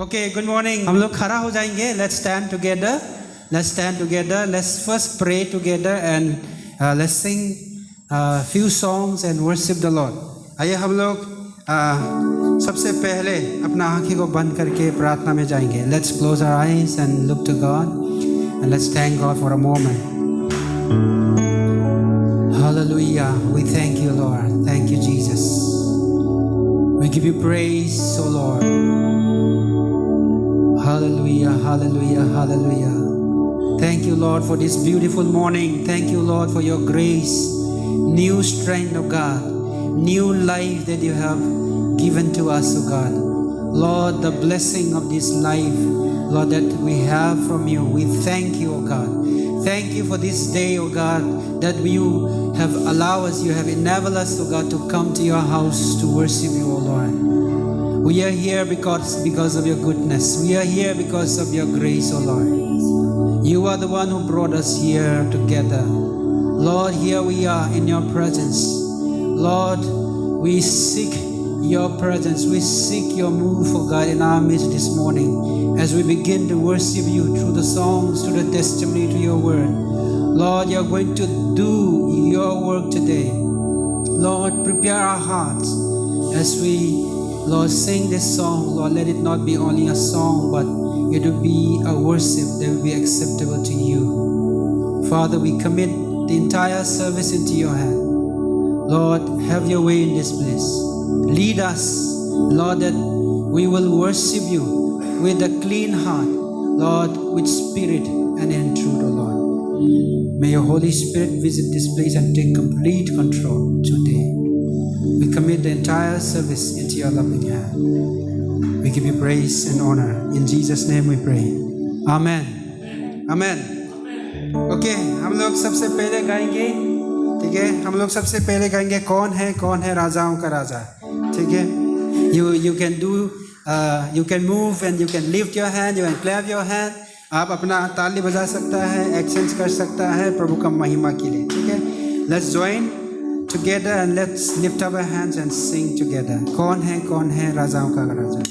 Okay, good morning. हम लोग खड़ा हो जाएंगे. Let's stand together. Let's stand together. Let's first pray together and let's sing few songs and worship the Lord. आइए हम लोग सबसे पहले अपना आँखें को बंद करके प्रार्थना में जाएंगे. Let's close our eyes and look to God and let's thank God for a moment. Hallelujah. We thank you, Lord. Thank you, Jesus. We give you praise, O Lord. Hallelujah, hallelujah, hallelujah. Thank you, Lord, for this beautiful morning. Thank you, Lord, for your grace, new strength, O God, new life that you have given to us, O God. Lord, the blessing of this life, Lord, that we have from you, we thank you, O God. Thank you for this day, O God, that you have allowed us, you have enabled us, O God, to come to your house to worship you, O Lord. We are here because of your goodness. We are here because of your grace, O Lord. You are the one who brought us here together. Lord, here we are in your presence. Lord, we seek your presence. We seek your move, O God, in our midst this morning as we begin to worship you through the songs, through the testimony, to your word. Lord, you're going to do your work today. Lord, prepare our hearts as we, Lord, sing this song. Lord, let it not be only a song, but it will be a worship that will be acceptable to you. Father, we commit the entire service into your hand. Lord, have your way in this place. Lead us, Lord, that we will worship you with a clean heart, Lord, with spirit and in truth, O Lord. May your Holy Spirit visit this place and take complete control today. We commit the entire service into your loving hand. We give you praise and honor. In Jesus' name we pray. Amen. Amen. Okay, हम लोग सबसे पहले गाएंगे, ठीक है? हम लोग सबसे पहले गाएंगे कौन है राजाओं का राजा, ठीक है? You can do, you can move and you can lift your hand, you can clap your hand. आप अपना ताली बजा सकता है, एक्शंस कर सकता है प्रभु का महिमा के लिए, ठीक है? Let's join together and let's lift up our hands and sing together. कौन है राजाओं का राजा.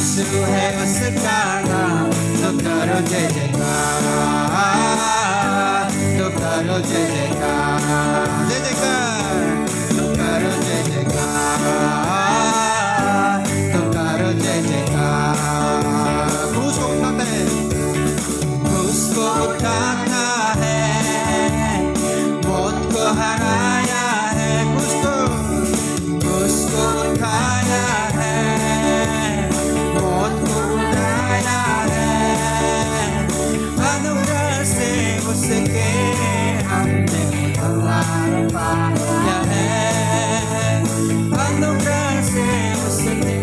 यीशु है उसका नाम, तो करो जय जयकार, तो करो जय जयकार. उसके हमने उद्धार पाया है। अनुग्रह से उसके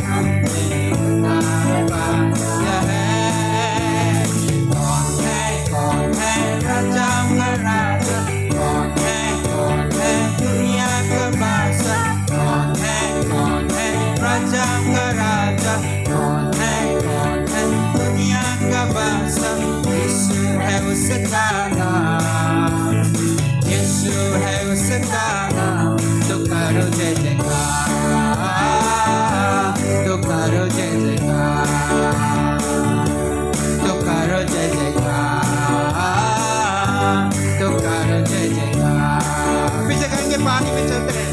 हमने उद्धार पाया है। कौन है राजा का राजा, कौन है दुनिया का बादशाह, कौन है राजा का राजा, कौन है दुनिया का बादशाह। यीशु है उसका नाम, यीशु है उसका नाम। तो करो जय जयकार, तो करो जय जयकार, तो करो जय जयकार, तो करो जय जयकार। पीछे कहेंगे पानी में चलते हैं,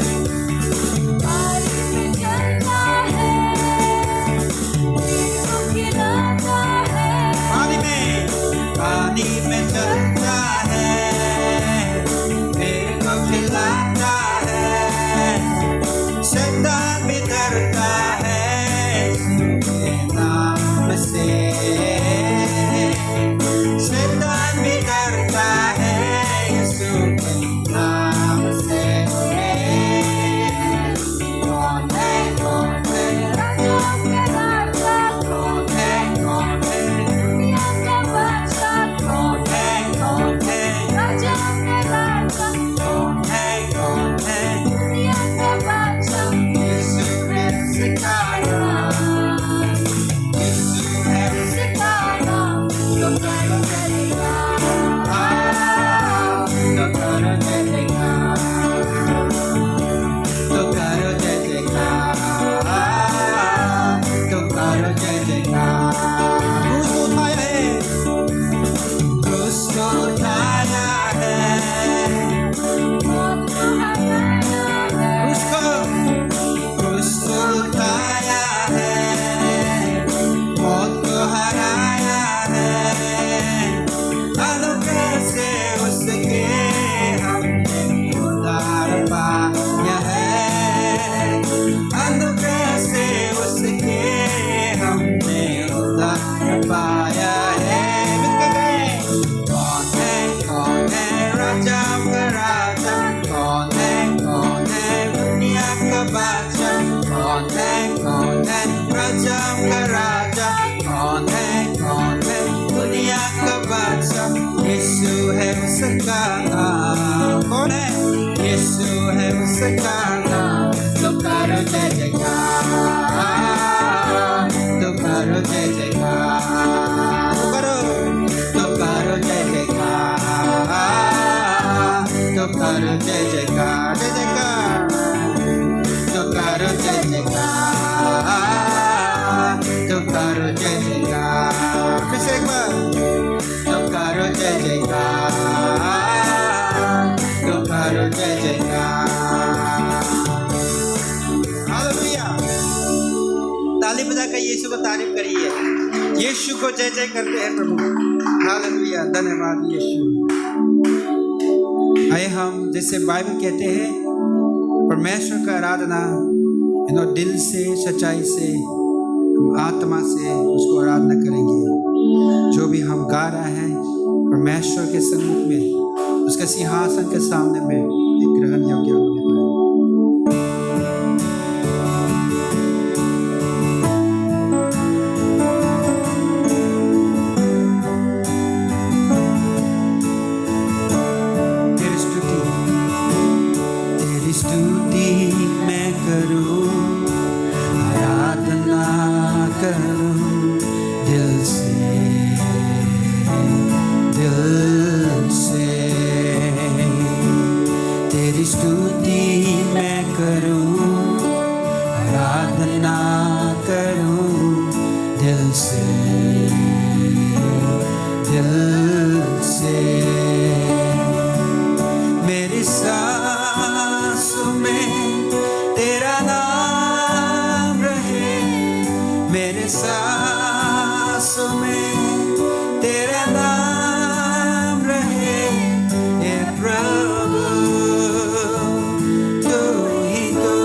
पानी में चलता है, यीशु खिलाता है। पानी में चलता है, मेरे को खिलाता है। शैतान भी डरता है उसके नाम से, शैतान भी डरता है यीशु के नाम से। कौन है राजा का राजा, कौन है दुनिया का बादशाह, कौन है राजा का राजा, कौन है दुनिया का बादशाह। यीशु है उसका नाम, यीशु है उसका नाम तो करो जय जयकार। तो करो जय जयकार, तो करो जय जयकार, तो करो जय जयकार। क्रूस को उठाया है, क्रूस को उठाया है, मौत को हराया है, क्रूस को उठाया है, मौत को हराया है। अनुग्रह से उसके हमने उद्धार पाया है। अनुग्रह से उसके हमने उद्धार पाया है। कौन है राजा का राजा, कौन है दुनिया का बादशाह, कौन है राजा का राजा, कौन है दुनिया का बादशाह। यीशु है उसका नाम, कौन है? यीशु है उसका नाम। तो करो जय जयकार, तो करो जय जयकार, तो करो जय जयकार, तो करो जय जयकार, जय जयकार, तो करो जय जयकार, तो करो जय जयकार। फिर से एक बार, तो करो जय जयकार, तो करो जय जयकार। हालेलुया। ताली बजाकर यीशु को तारीफ करिए, यीशु को जय जय करते हैं प्रभु। हालेलुया, धन्यवाद यीशु। आइए हम जैसे बाइबल कहते हैं परमेश्वर का आराधना दिल से, सच्चाई से, हम आत्मा से उसको आराधना करेंगे। जो भी हम गा रहे हैं परमेश्वर के सम्मुख में, उसके सिंहासन के सामने में एक ग्रहण योग्य होने पर। तेरी स्तुति मैं करूं, आराधना करूं दिल से, तेरी स्तुति मैं करूं, आराधना करूं दिल से, मेरी सांसों में तेरा नाम रहे, मेरे सांसों में तेरा नाम रहे। हे प्रभु तू ही तो,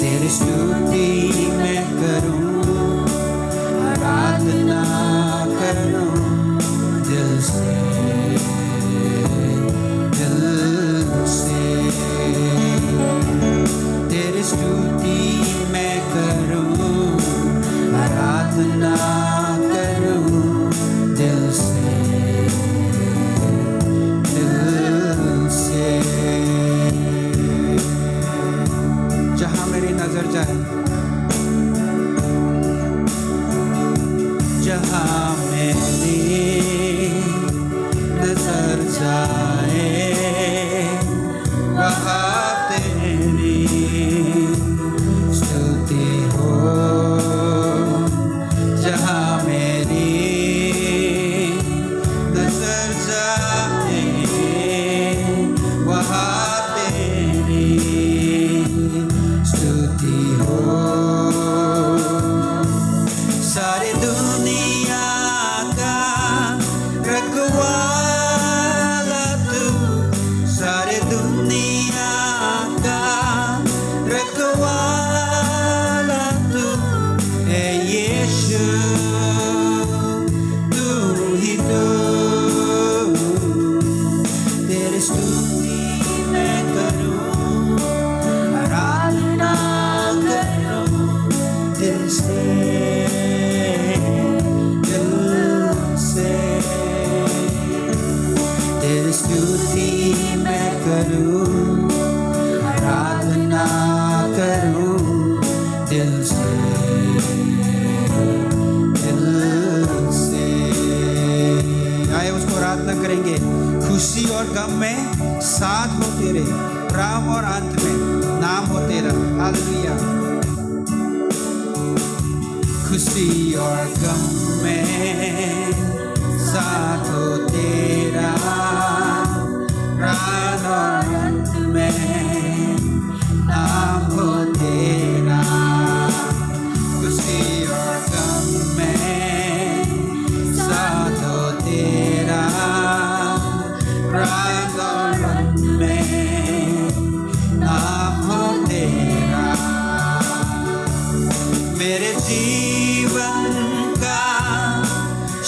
तेरी स्तुति मैं करूं, आराधना सारे दुनिया का रखवाला तू, सारे दुनिया का रखवाला तू है यीशु, तू ही तो। तेरी स्तुति मैं करूं, आराधना करूं दिल से, दिल से। तेरी स्तुति मैं करूं, आराधना करूं दिल से, दिल से। आए उसको आराधना करेंगे। खुशी और गम में साथ हो तेरे, प्रारंभ और अंत में नाम हो तेरा। हालेलुया। खुशी और गम में साथ हो तेरा, प्राण और अंत में नाम हो तेरा। खुशी और गम में साथ हो तेरा, प्राण और अंत में नाम हो तेरा। मेरे जीवन का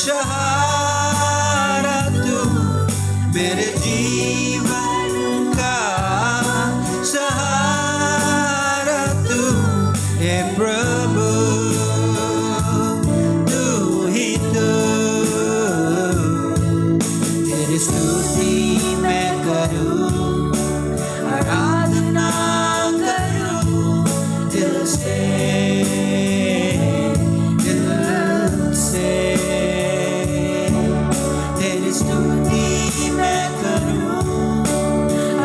सहारा तू, मेरे जीवन का सहारा तू हे प्रभु, तू ही तो। तेरी स्तुति मैं करूं, आराधना करूं दिल से, दिल से। तेरी स्तुति मैं करूं,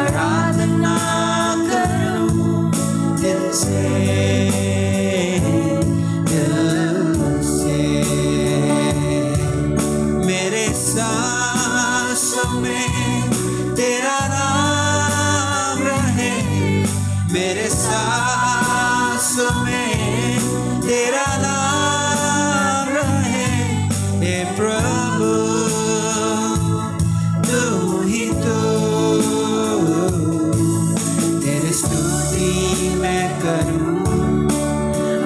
आराधना करूं दिल से, दिल से। मेरे सांसों में तेरा नाम रहे, मेरे सांसों में तेरा नाम रहे हे प्रभु, तू ही तो। तेरी स्तुति मैं करूं,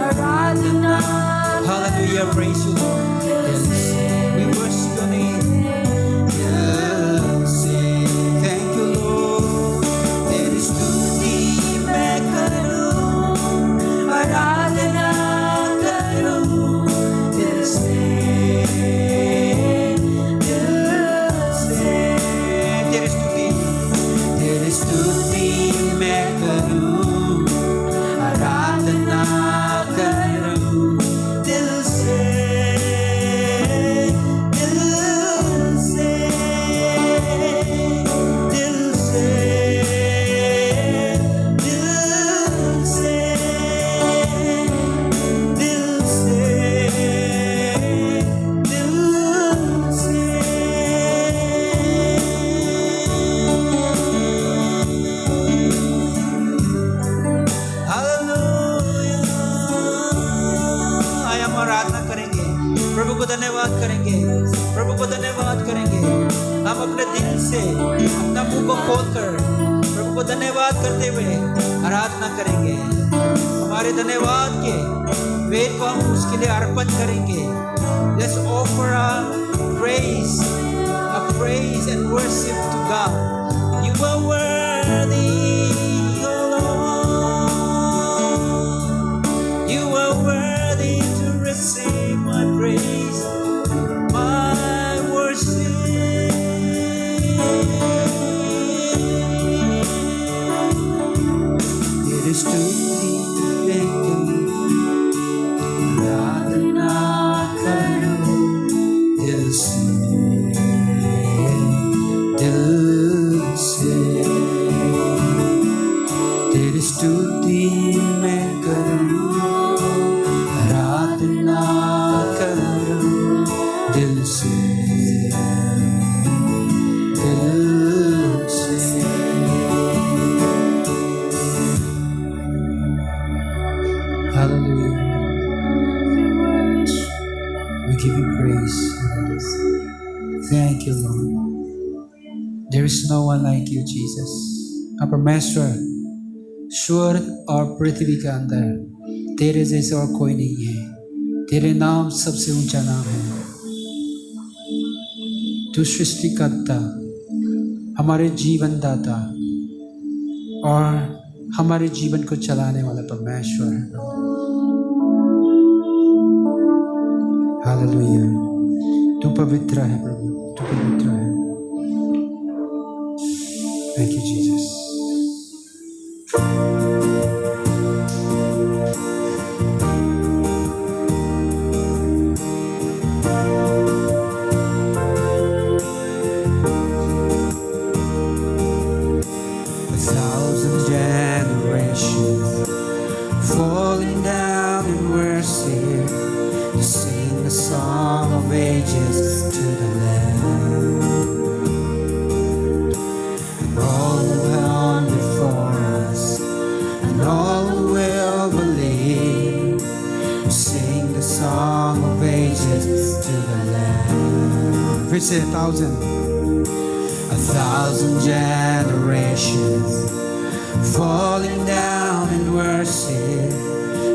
आराधना। Hallelujah, praise you Lord. Yes, we worship your name. Yes, thank you Lord. तेरी स्तुति मैं करूं, आराधना करूं दिल से, दिल से। तेरी स्तुति मैं करूं, आराधना करूं दिल से, दिल से, दिल से, दिल से, दिल से, दिल से। आया हम आराधना करेंगे, प्रभु को धन्यवाद करेंगे, प्रभु को धन्यवाद करेंगे। हम अपने दिल से अपना मुंह को खोलकर प्रभु को धन्यवाद करते हुए आराधना करेंगे। हमारे धन्यवाद के वेद को हम उसके लिए अर्पण करेंगे। Let's offer a praise and worship to God. You are worthy, O Lord. You are worthy to receive my praise, my worship. तेरी स्तुति मैं करूं, आराधना करूं दिल से, दिल give you praise. Thank you, Lord. There is no one like you, Jesus. हाँ परमेश्वर, स्वर्ग और पृथ्वी के अंदर तेरे जैसे और कोई नहीं है। तेरे नाम सबसे ऊंचा नाम है। तू सृष्टिकर्ता, हमारे जीवन दाता और हमारे जीवन को चलाने वाला परमेश्वर है। हालेलुया। तू पवित्र है प्रभु, तू पवित्र है। Thank you, Jesus. A thousand generations falling down in worship to sing the song of ages to the Lamb. All who come before us and all who will believe sing the song of ages to the Lamb. We say a thousand generations falling down in worship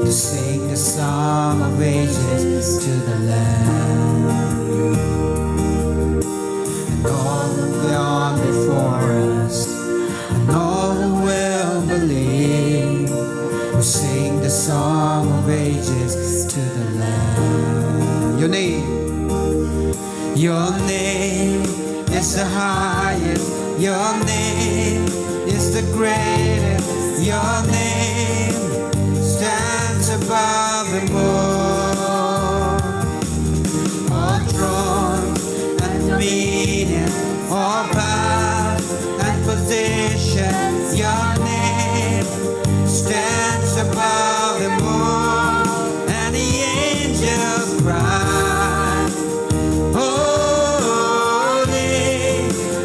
to sing the song of ages to the Lamb. And all who gone before us and all who will believe will sing the song of ages to the Lamb. Your name is the highest. Your name is the greatest. Your name stands above them all. All thrones and dominion, all power and position. Your name stands above them all. And the angels cry, holy,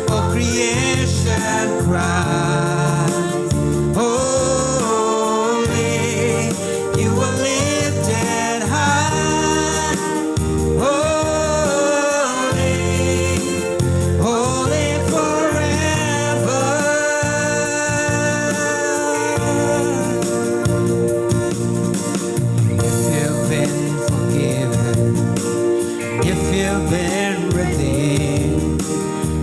all creation cries, holy, you are lifted high, holy, holy forever. If you've been forgiven, if you've been redeemed,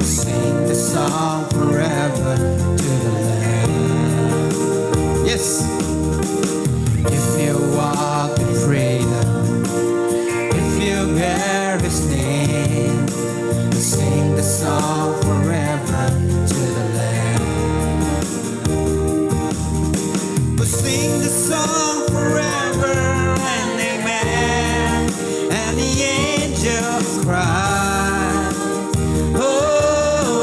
sing the song forever to the Lamb. Yes. If you walk in freedom, if you bear His name, sing the song forever to the Lamb. But sing the song forever and amen. And the angels cry, holy,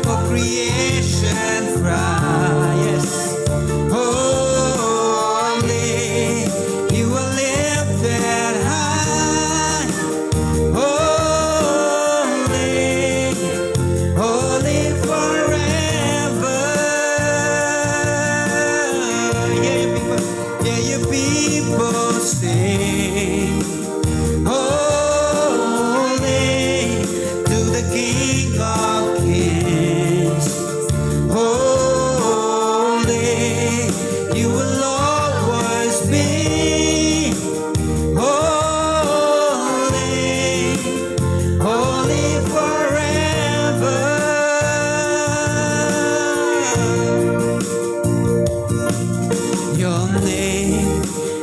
for creation cry, yes, holy, you are lifted high, holy, holy forever. Yeah, you people sing, holy to the King of Kings. Holy, you will always be. Holy, holy forever. Your name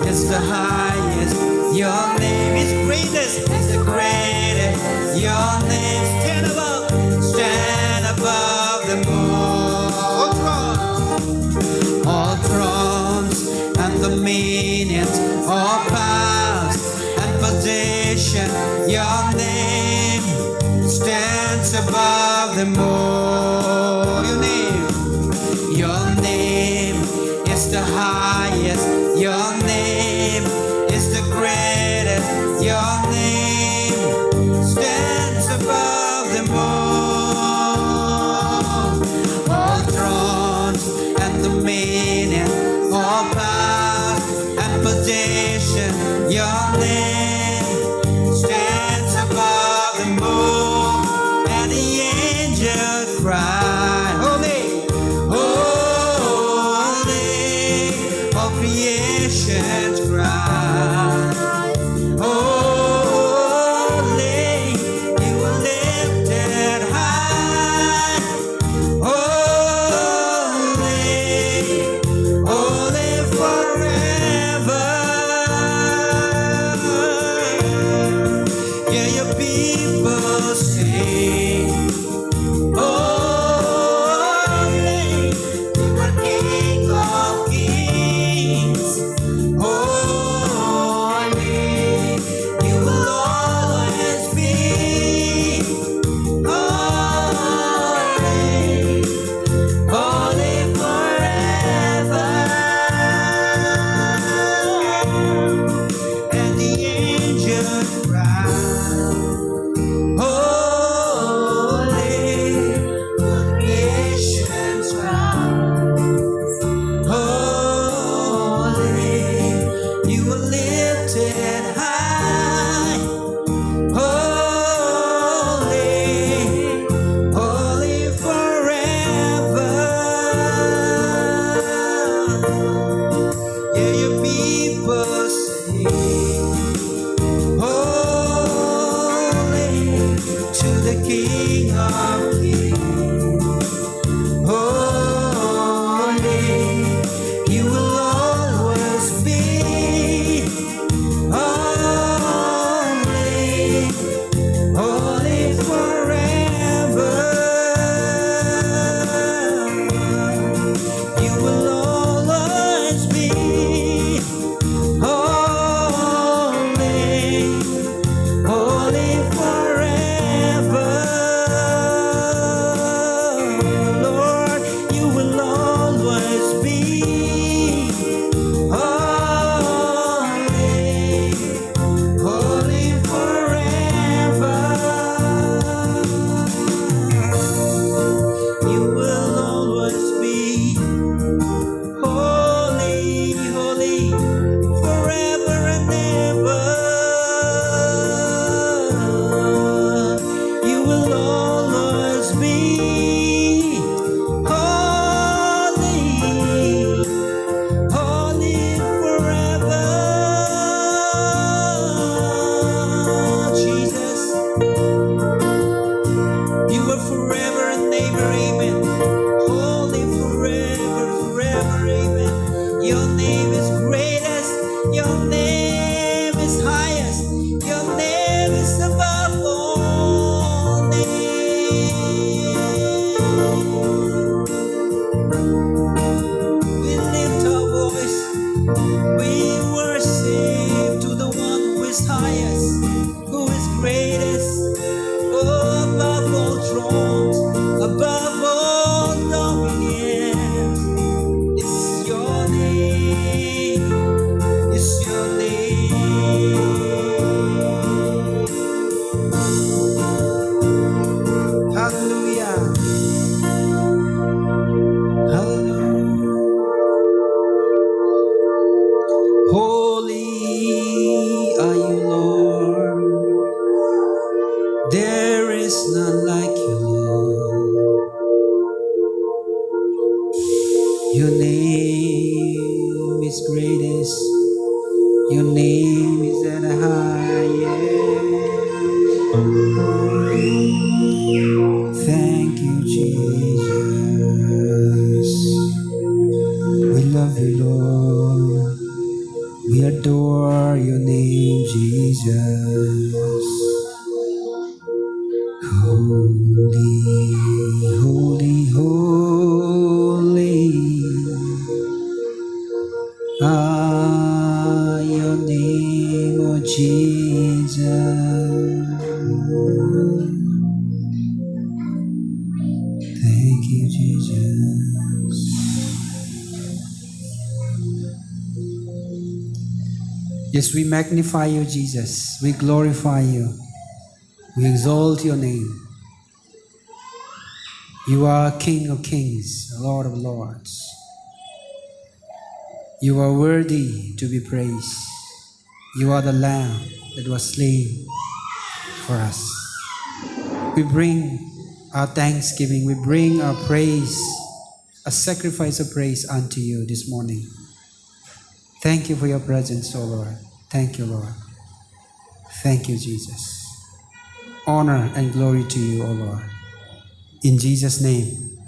is the highest. Your name is greatest. Is the greatest. Your name stand above them all. All thrones and dominions, all powers and position. Your name stands above them all. Your name is the highest. Your name is the greatest. Your name stands above them all. All thrones and dominion, all power and position. Your name yes. Who is greatest? Oh, above all thrones, above all dominion. It's your name. It's your name. Hallelujah. Hallelujah. Holy are you, Lord. There is none like you, Lord. Your name is greatest. Your name is at the highest. Thank you, Jesus. We love you, Lord. We adore your name, Jesus. Holy, holy, holy are your name, oh Jesus. Thank you, Jesus. Yes, we magnify you, Jesus. We glorify you. We exalt your name. You are King of kings, Lord of lords. You are worthy to be praised. You are the Lamb that was slain for us. We bring our thanksgiving, we bring our praise, a sacrifice of praise unto you this morning. Thank you for your presence, O Lord. Thank you, Lord. Thank you, Jesus. Honor and glory to you, O Lord. In Jesus' name,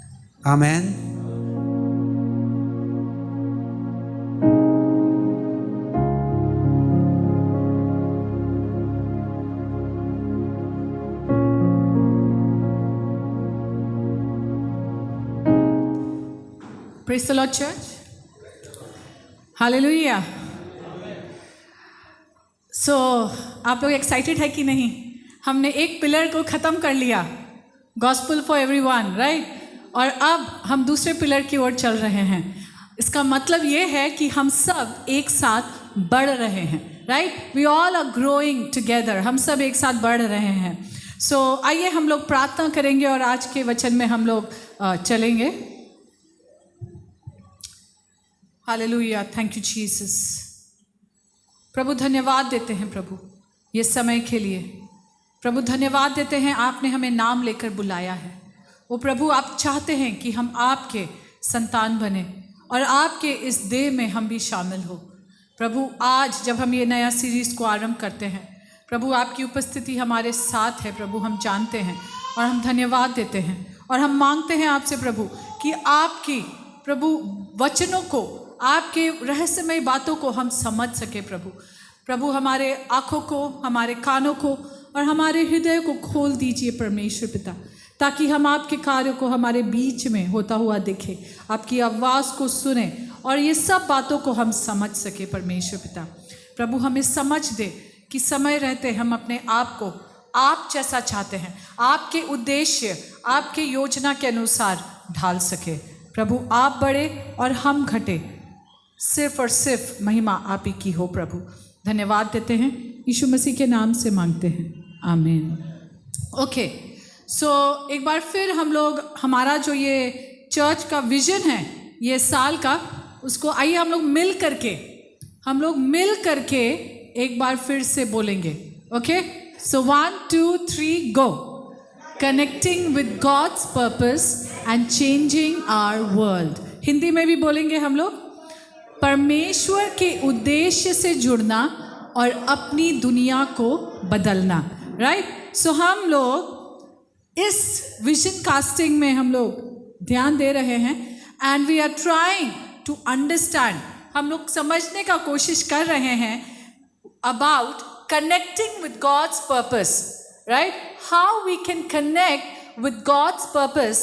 amen. Praise the Lord, church. Hallelujah. So, आप लोग excited है कि नहीं? हमने एक pillar को ख़त्म कर लिया, गॉस्पल फॉर एवरीवन, राइट? और अब हम दूसरे पिलर की ओर चल रहे हैं. इसका मतलब ये है कि हम सब एक साथ बढ़ रहे हैं, right? We all are growing together. हम सब एक साथ बढ़ रहे हैं. सो आइए हम लोग प्रार्थना करेंगे और आज के वचन में हम लोग चलेंगे. हालेलुया. Thank you Jesus. प्रभु धन्यवाद देते हैं प्रभु ये समय के लिए. प्रभु धन्यवाद देते हैं आपने हमें नाम लेकर बुलाया है. वो प्रभु आप चाहते हैं कि हम आपके संतान बने और आपके इस देह में हम भी शामिल हो. प्रभु आज जब हम ये नया सीरीज़ को आरंभ करते हैं प्रभु आपकी उपस्थिति हमारे साथ है. प्रभु हम जानते हैं और हम धन्यवाद देते हैं और हम मांगते हैं आपसे प्रभु कि आपकी प्रभु वचनों को आपके रहस्यमय बातों को हम समझ सके. प्रभु हमारे आँखों को हमारे कानों को और हमारे हृदय को खोल दीजिए परमेश्वर पिता, ताकि हम आपके कार्यों को हमारे बीच में होता हुआ देखें, आपकी आवाज़ को सुने और ये सब बातों को हम समझ सके परमेश्वर पिता. प्रभु हमें समझ दे कि समय रहते हम अपने आप को आप जैसा चाहते हैं, आपके उद्देश्य आपके योजना के अनुसार ढाल सके. प्रभु आप बढ़े और हम घटे, सिर्फ और सिर्फ महिमा आप ही की हो. प्रभु धन्यवाद देते हैं, यीशु मसीह के नाम से मांगते हैं, आमीन. ओके, सो एक बार फिर हम लोग हमारा जो ये चर्च का विजन है ये साल का, उसको आइए हम लोग मिल करके एक बार फिर से बोलेंगे. Okay, so 1 2 3 go. Connecting with God's purpose and changing our world. Hindi में भी बोलेंगे हम लोग. परमेश्वर के उद्देश्य से जुड़ना और अपनी दुनिया को बदलना, राइट? सो हम लोग इस विजन कास्टिंग में हम लोग ध्यान दे रहे हैं and we are trying to understand. हम लोग समझने का कोशिश कर रहे हैं about connecting with God's purpose, right? How we can connect with God's purpose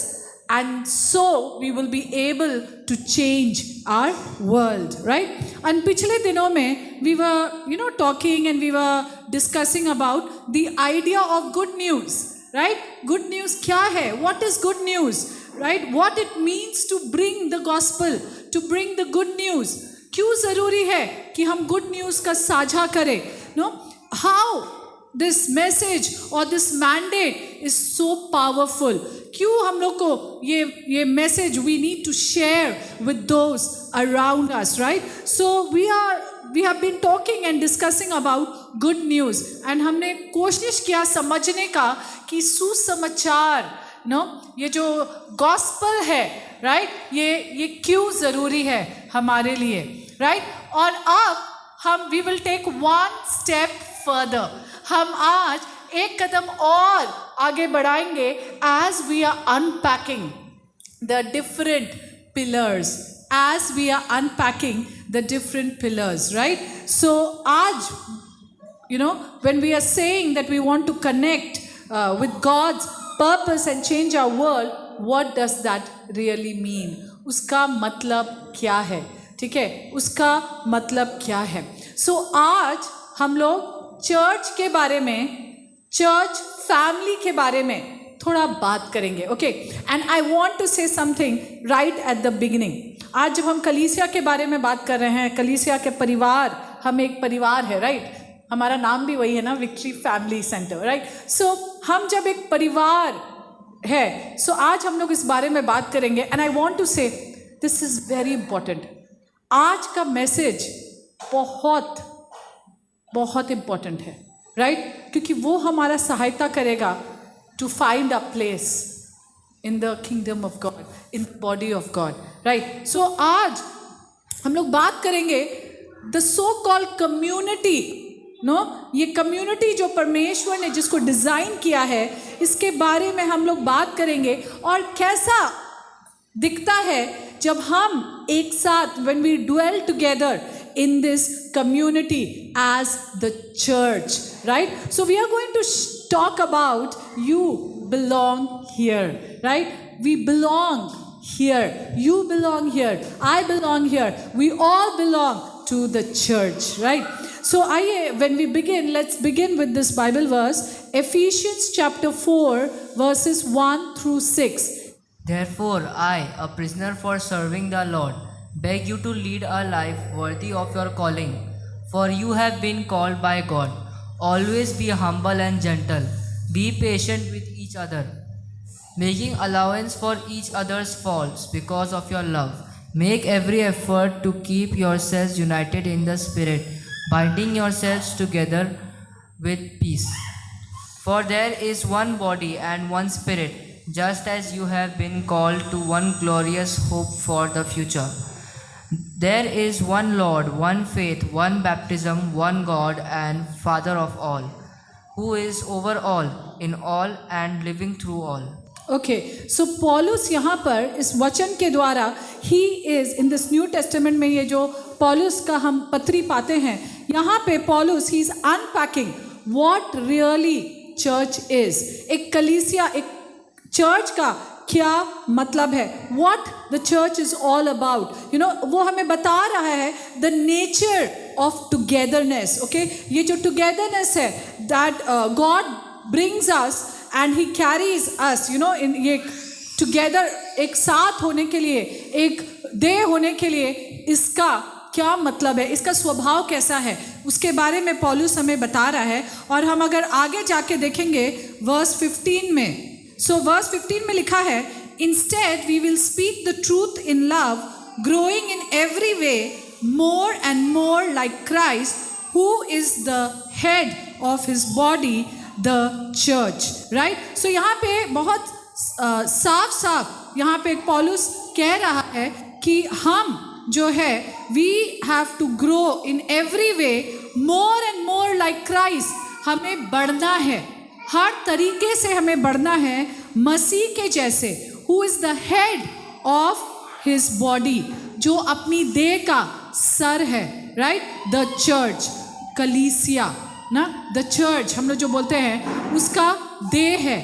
and so we will be able to change our world, right? And पिछले दिनों में we were talking and we were discussing about the idea of good news, right? Good news क्या है? What is good news, right? What it means to bring the gospel, to bring the good news. क्यों ज़रूरी है कि हम good news का साझा करें? How this message or this mandate is so powerful. क्यों हम लोग को ये message we need to share with those around us, right? So we have been talking and discussing about good news, and हमने कोशिश किया समझने का कि सुसमाचार ये जो gospel है, right? ये क्यों ज़रूरी है हमारे लिए, right? और अब we will take one step further. हम आज एक कदम और आगे बढ़ाएंगे as we are unpacking the different pillars, right? So आज when we are saying that we want to connect with God's purpose and change our world, what does that really mean? उसका मतलब क्या है? ठीक है, उसका मतलब क्या है? So आज हम लोग चर्च के बारे में, चर्च फैमिली के बारे में थोड़ा बात करेंगे, okay? And I want to say something right at the beginning. आज जब हम कलीसिया के बारे में बात कर रहे हैं, कलीसिया के परिवार, हम एक परिवार है, राइट? हमारा नाम भी वही है ना, विक्ट्री फैमिली सेंटर, राइट? सो हम जब एक परिवार है, सो आज हम लोग इस बारे में बात करेंगे. एंड आई वांट टू से दिस इज वेरी इंपॉर्टेंट. आज का मैसेज बहुत बहुत इम्पॉर्टेंट है, राइट? क्योंकि वो हमारा सहायता करेगा to find a place in the kingdom of God, in the body of God, right? So आज हम लोग बात करेंगे द सो कॉल्ड कम्युनिटी, ये कम्युनिटी जो परमेश्वर ने जिसको डिज़ाइन किया है, इसके बारे में हम लोग बात करेंगे. और कैसा दिखता है जब हम एक साथ when we dwell together in this community as the church, right? So we are going to talk about you belong here, right? We belong here, you belong here, I belong here, we all belong to the church, right? So when we begin, let's begin with this Bible verse, Ephesians chapter 4 verses 1 through 6. Therefore, I, a prisoner for serving the Lord, beg you to lead a life worthy of your calling, for you have been called by God. Always be humble and gentle. Be patient with each other, making allowance for each other's faults because of your love. Make every effort to keep yourselves united in the Spirit, binding yourselves together with peace. For there is one body and one Spirit, just as you have been called to one glorious hope for the future. There is one Lord, one faith, one baptism, one God and Father of all, who is over all, in all and living through all. Okay, so पौलुस यहाँ पर इस वचन के द्वारा he is in this New Testament में, ये जो पौलुस का हम पत्री पाते हैं, यहाँ पे पौलुस he is unpacking what really church is. एक कलीसिया, एक चर्च का क्या मतलब है, what the church is all about. वो हमें बता रहा है the nature of togetherness, okay? ये जो togetherness है, that God brings us and he carries us, in ये together, एक साथ होने के लिए, एक देह होने के लिए, इसका क्या मतलब है, इसका स्वभाव कैसा है, उसके बारे में पौलुस हमें बता रहा है. और हम अगर आगे जाके देखेंगे वर्स 15 में, so verse 15 में लिखा है, instead we will speak the truth in love, growing in every way more and more like Christ, who is the head of his body, the church, right? So यहाँ पे बहुत साफ यहाँ पे पौलुस कह रहा है कि हम जो है we have to grow in every way more and more like Christ. हमें बढ़ना है, हर तरीके से हमें बढ़ना है मसीह के जैसे, who is the head of his body, जो अपनी देह का सर है, right? The church, कलीसिया ना, the church हम लोग जो बोलते हैं उसका देह है,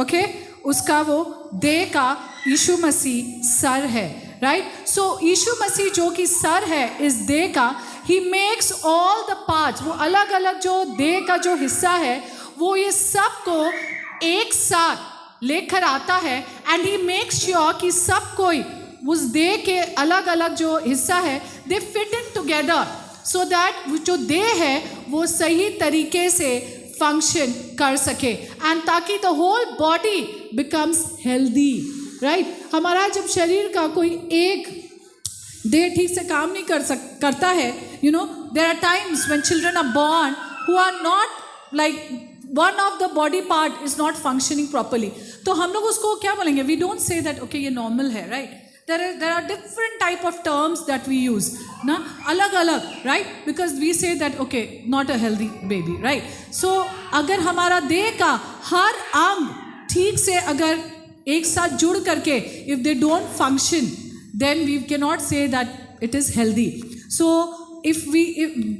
ओके? उसका वो देह का यीशु मसीह सर है, राइट। सो यीशु मसीह जो कि सर है इस देह का, he makes all the parts, वो अलग अलग जो देह का जो हिस्सा है वो ये सब को एक साथ लेकर आता है, एंड ही मेक्स श्योर कि सब कोई उस देह के अलग अलग जो हिस्सा है दे fit in together, so that जो देह है वो सही तरीके से फंक्शन कर सके, एंड ताकि the whole body becomes healthy, right. हमारा जब शरीर का कोई एक देह ठीक से काम नहीं करता है, you know, there are times when children are born who are not like one of the body part is not functioning properly, तो हम लोग उसको क्या बोलेंगे, we don't say that okay ये नॉर्मल है, right. there are different type of terms that we use na, alag alag, right, because we say that okay not a healthy baby, right. So अगर हमारा देह का हर अंग ठीक से अगर एक साथ जुड़ करके if they don't function then we cannot say that it is healthy. So if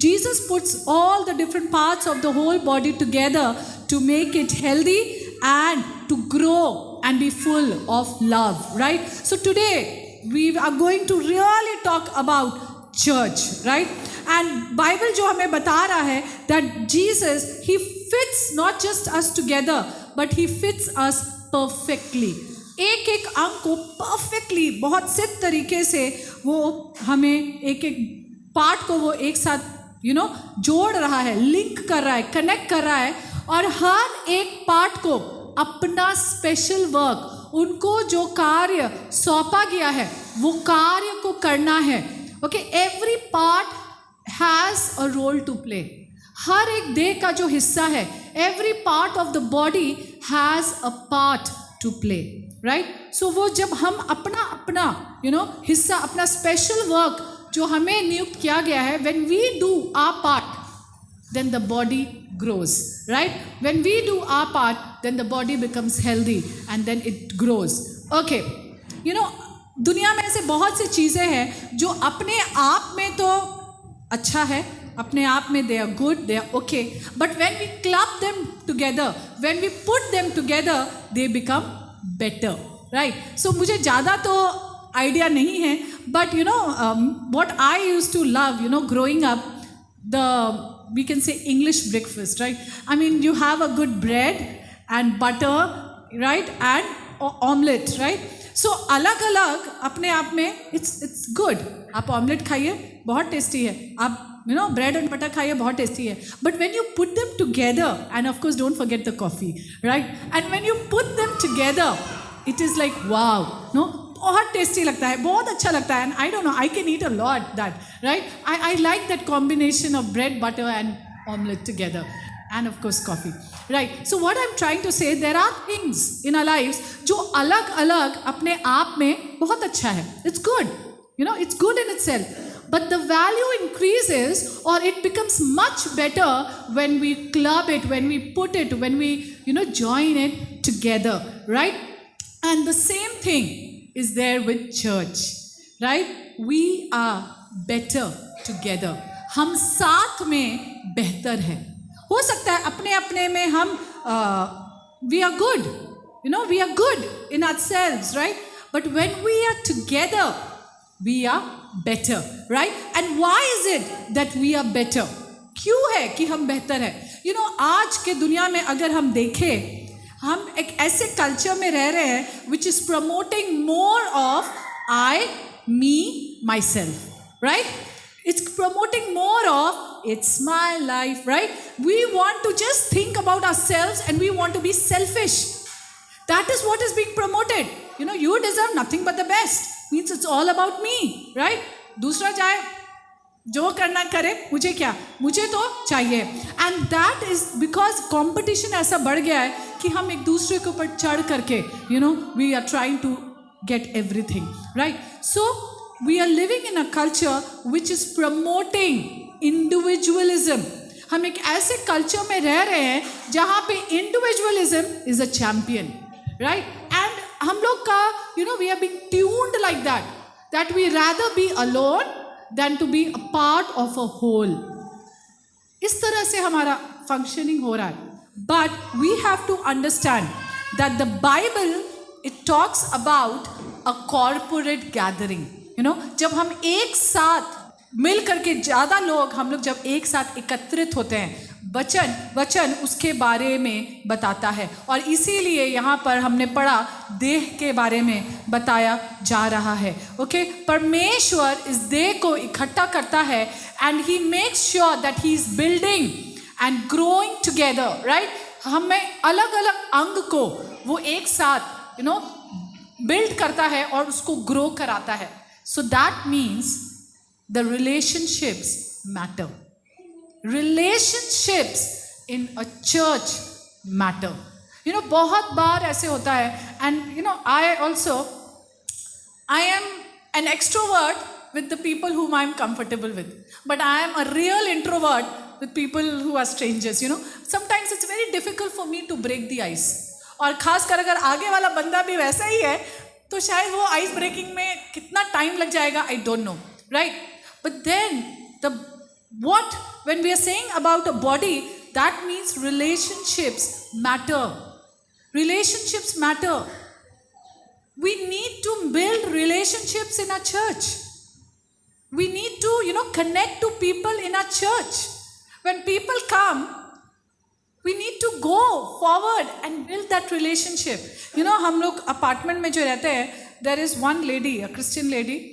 Jesus puts all the different parts of the whole body together to make it healthy and to grow and be full of love, right. So today we are going to really talk about church, right. And Bible जो हमें बता रहा है that Jesus, he fits not just us together but he fits us perfectly. एक एक अंग को perfectly बहुत से तरीके से वो हमें एक एक पार्ट को वो एक साथ यू नो जोड़ रहा है, लिंक कर रहा है, कनेक्ट कर रहा है, और हर एक पार्ट को अपना स्पेशल वर्क, उनको जो कार्य सौंपा गया है वो कार्य को करना है. Okay, every part has a role to play. हर एक देह का जो हिस्सा है, every part of the body has a part to play, right. So वो जब हम अपना अपना हिस्सा, अपना स्पेशल वर्क जो हमें नियुक्त किया गया है, when we do our part then the body grows, right. When we do our part then the body becomes healthy and then it grows. Okay, दुनिया में ऐसे बहुत सी चीज़ें हैं जो अपने आप में तो अच्छा है, अपने आप में they are good, they are okay, but when we club them together, when we put them together they become better, right. So मुझे ज़्यादा तो आइडिया नहीं है, but what I used to love, growing up, we can say English breakfast, right. I mean, you have a good bread and butter, right, and omelette, right. So अलग अलग अपने आप में it's good. आप omelette खाइए, बहुत tasty है. आप bread and butter खाइए, बहुत टेस्टी है. But when you put them together, and of course don't forget the coffee, right, and when you put them together it is like wow, बहुत tasty लगता है, बहुत अच्छा लगता है. And I don't know, I can eat a lot that, right. I like that combination of bread, butter and omelette together, and of course coffee, right. So what I am trying to say, there are things in our lives जो अलग अलग अपने आप में बहुत अच्छा है. It's good, it's good in itself, but the value increases or it becomes much better when we club it, when we put it, when we join it together, right. And the same thing is there with church, right. We are better together. हम साथ में बेहतर है. हो सकता है अपने अपने में हम we are good, we are good in ourselves, right. But when we are together we are better, right. And why is it that we are better? क्यों है कि हम बेहतर है? आज के दुनिया में अगर हम देखें, हम एक ऐसे कल्चर में रह रहे हैं which is promoting more of I, me, my self, right. It's promoting more of it's my life, right. We want to just think about our selves and we want to be selfish. That is what is being promoted. You deserve nothing but the best, means it's all about me, right. दूसरा चाहे जो करना करे, मुझे क्या, मुझे तो चाहिए. And that is because competition ऐसा बढ़ गया है कि हम एक दूसरे के ऊपर चढ़ करके we are trying to get everything, right. So we are living in a culture which is promoting individualism. हम एक ऐसे कल्चर में रह रहे हैं जहाँ पे individualism is a champion, right. And हम लोग का we are being tuned like that we rather be alone than to be a part of a whole. इस तरह से हमारा फंक्शनिंग हो रहा है. But we have to understand that the Bible, it talks about a corporate gathering. You know, जब हम एक साथ मिल करके ज़्यादा लोग, हम लोग जब एक साथ एकत्रित होते हैं, वचन उसके बारे में बताता है. और इसीलिए यहाँ पर हमने पढ़ा देह के बारे में बताया जा रहा है. ओके, परमेश्वर इस देह को इकट्ठा करता है and he makes sure that he is building and growing together, right. हमें अलग अलग अंग को वो एक साथ बिल्ड करता है और उसको ग्रो कराता है. So that means the relationships matter. relationships in a church matter. बहुत बार ऐसे होता है, and I am an extrovert with the people whom I am comfortable with, but I am a real introvert with people who are strangers. Sometimes it's very difficult for me to break the ice. और खासकर अगर आगे वाला बंदा भी वैसा ही है तो शायद वो आइस ब्रेकिंग में कितना टाइम लग जाएगा, I don't know, right? But then when we are saying about a body, that means relationships matter. Relationships matter. We need to build relationships in our church. We need to, connect to people in our church. When people come, we need to go forward and build that relationship. हम लोग apartment में जो रहते हैं, there is one lady, a Christian lady.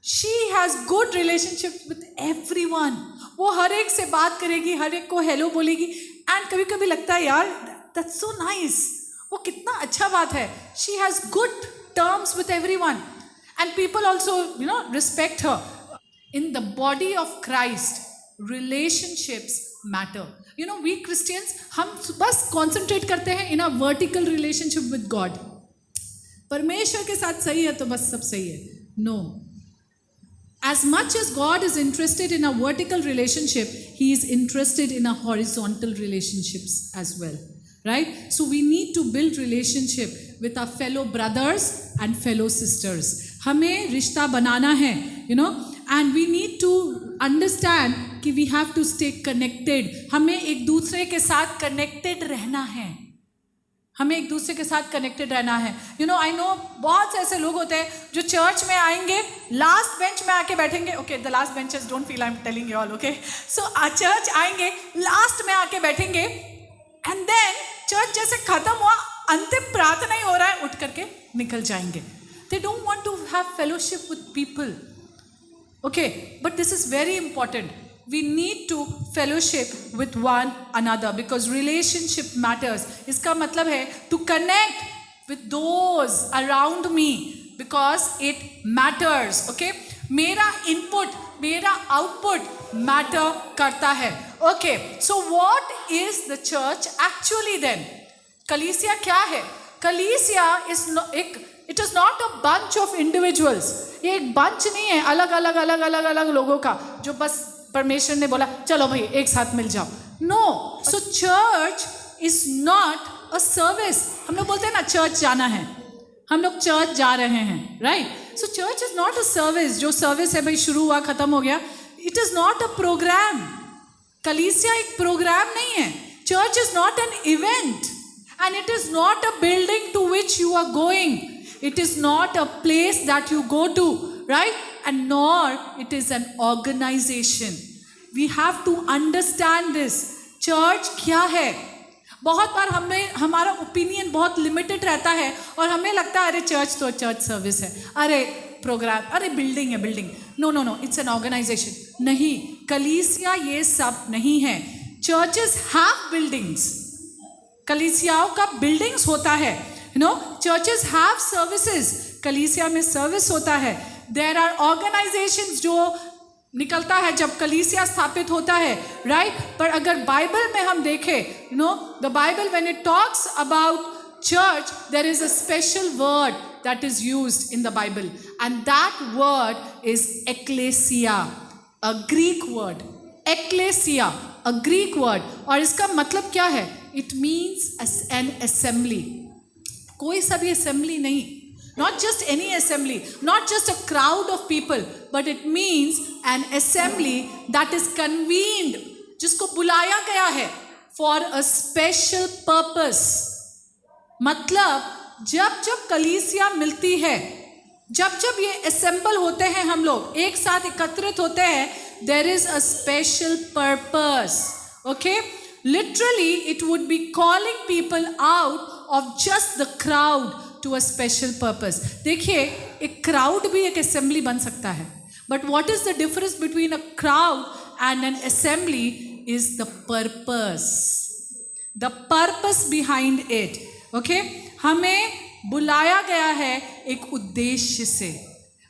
She has good relationship with everyone. वो हर एक से बात करेगी, हर एक को हेलो बोलेगी. एंड कभी कभी लगता है यार, that's so nice. वो कितना अच्छा बात है. She has good terms with everyone. And people also, respect her. In the body of Christ, relationships matter. We Christians, हम बस concentrate करते हैं in a vertical relationship with God. परमेश्वर के साथ सही है तो बस सब सही है. No. As much as God is interested in a vertical relationship, He is interested in a horizontal relationships as well, right? So we need to build relationship with our fellow brothers and fellow sisters. हमें रिश्ता बनाना है, and we need to understand कि we have to stay connected. हमें एक दूसरे के साथ connected रहना है. हमें एक दूसरे के साथ कनेक्टेड रहना है. आई नो बहुत से ऐसे लोग होते हैं जो चर्च में आएंगे, लास्ट बेंच में आके बैठेंगे. Okay, the last benches, don't feel I am telling you all. Okay, so church आएंगे, लास्ट में आके बैठेंगे, एंड देन चर्च जैसे खत्म हुआ, अंतिम प्रार्थना ही हो रहा है, उठ करके निकल जाएंगे. They don't want to have fellowship with people. Okay, but this is very important. We need to fellowship with one another because relationship matters. इसका मतलब है to connect with those around me because it matters. Okay? मेरा input, मेरा output matter करता है. Okay, so what is the church actually then? कलीसिया क्या है? कलीसिया it is not a bunch of individuals. ये एक bunch नहीं है अलग लोगों का जो बस परमेश्वर ने बोला चलो भाई एक साथ मिल जाओ. No, so church is not a service. हम लोग बोलते हैं ना चर्च जाना है, हम लोग चर्च जा रहे हैं, right? So church is not a service. जो सर्विस है भाई शुरू हुआ खत्म हो गया. It is not a program. कलीसिया एक प्रोग्राम नहीं है. Church is not an event and it is not a building to which you are going. It is not a place that you go to, right? And nor it is an organization. We have to understand this. Church क्या है? बहुत बार हमारा opinion बहुत limited रहता है और हमें लगता है अरे चर्च तो चर्च सर्विस है, अरे प्रोग्राम, अरे बिल्डिंग है building. No, it's an organization. नहीं, कलीसिया ये सब नहीं है. Churches have buildings. कलीसियाओं का बिल्डिंग्स होता है. Churches have services. कलीसिया में सर्विस होता है. देयर आर ऑर्गेनाइजेशंस जो निकलता है जब कलीसिया स्थापित होता है, राइट? पर अगर बाइबल में हम देखें, the Bible when it talks about church, there is a special word that is used in the Bible and that word is ecclesia, a Greek word. Ecclesia, a Greek word. और इसका मतलब क्या है? It means an assembly. कोई सा भी assembly नहीं. Not just any assembly, not just a crowd of people, but it means an assembly that is convened, जिसको बुलाया गया है for a special purpose. मतलब जब जब कलीसिया मिलती है, जब जब ये असेंबल होते हैं, हम लोग एक साथ एकत्रित होते हैं, there is a special purpose. Okay, literally it would be calling people out of just the crowd to a special purpose. देखिए, एक क्राउड भी एक असेंबली बन सकता है, but what is the difference between a crowd and an assembly is the purpose, the purpose behind it. Okay, हमें बुलाया गया है एक उद्देश्य से.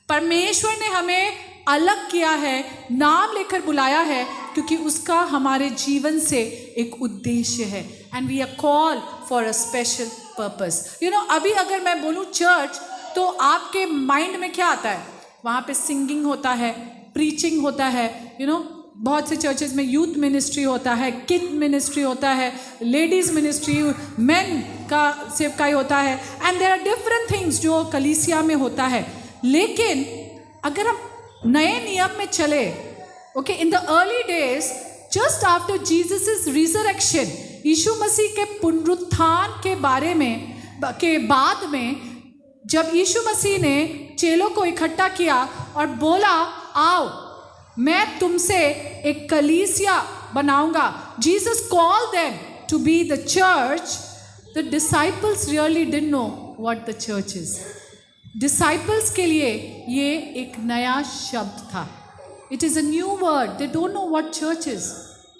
परमेश्वर ने हमें अलग किया है, नाम लेकर बुलाया है, क्योंकि उसका हमारे जीवन से एक उद्देश्य है. And we are called for a special purpose. You know, अभी अगर मैं बोलूँ चर्च, तो आपके माइंड में क्या आता है? वहाँ पे सिंगिंग होता है, प्रीचिंग होता है. यू नो, बहुत से चर्चेज में यूथ मिनिस्ट्री होता है, किड मिनिस्ट्री होता है, लेडीज़ मिनिस्ट्री, मेन का सेवकाई होता है, and there are different things जो कलीसिया में होता है. लेकिन अगर हम नए नियम में चले, okay, in the early days, just after Jesus resurrection, Yeshu Masih के पुनरुत्थान के बारे में के बाद में, जब यीशु मसीह ने चेलों को इकट्ठा किया और बोला, आओ मैं तुमसे एक कलीसिया बनाऊंगा. Jesus called them to be the church. The disciples really didn't know what the church is. Disciples के लिए ये एक नया शब्द था. It is a new word. They don't know what church is.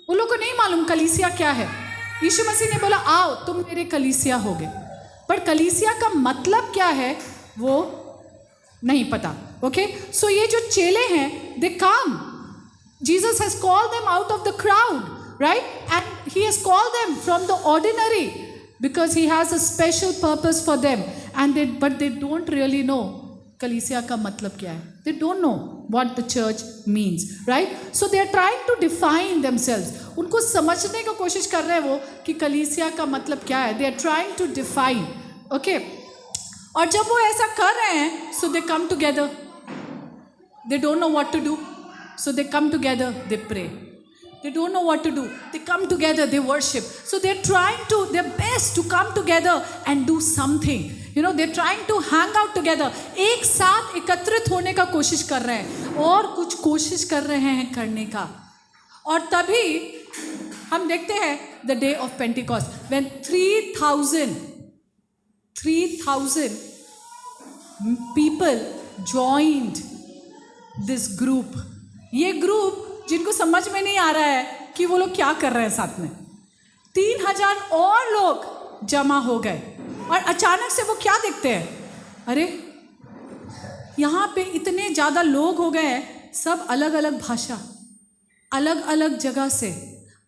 उन लोगों को नहीं मालूम कलीसिया क्या है. यीशु मसीह ने बोला, आओ तुम मेरे कलीसिया हो गए, पर कलीसिया का मतलब क्या है वो नहीं पता. ओके, सो ये जो चेले हैं, they come. Jesus has called them out of the crowd, right, and he has called them from the ordinary because he has a special purpose for them, and but they don't really know कलीसिया का मतलब क्या है. They don't know what the church means, right? So they are trying to define themselves. उनको समझने की कोशिश कर रहे हैं वो कि कलीसिया का मतलब क्या है. They are trying to define, okay? और जब वो ऐसा कर रहे हैं, so they come together. They don't know what to do, so they come together, they pray. They don't know what to do. They come together, they worship. So they're trying to, their best to come together and do something. You know, they're trying to hang out together. एक साथ एकत्रित होने का कोशिश कर रहे हैं और कुछ कोशिश कर रहे हैं करने का. और तभी हम देखते हैं the day of Pentecost, when 3,000 people joined this group. ये ग्रुप जिनको समझ में नहीं आ रहा है कि वो लोग क्या कर रहे हैं, साथ में 3,000 और लोग जमा हो गए. और अचानक से वो क्या देखते हैं, अरे यहाँ पे इतने ज़्यादा लोग हो गए हैं, सब अलग अलग भाषा, अलग अलग जगह से,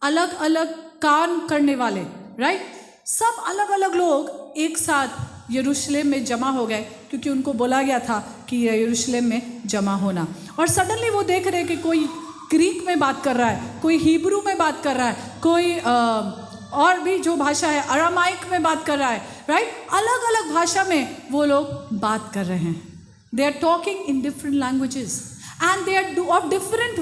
अलग अलग काम करने वाले, राइट, सब अलग अलग लोग एक साथ यरूशलेम में जमा हो गए, क्योंकि उनको बोला गया था कि यरूशलेम में जमा होना. और सडनली वो देख रहे हैं कि कोई ग्रीक में बात कर रहा है, कोई हिब्रू में बात कर रहा है, कोई और भी जो भाषा है अरामाइक में बात कर रहा है, राइट, अलग अलग भाषा में वो लोग बात कर रहे हैं. They are talking in different languages and they are of different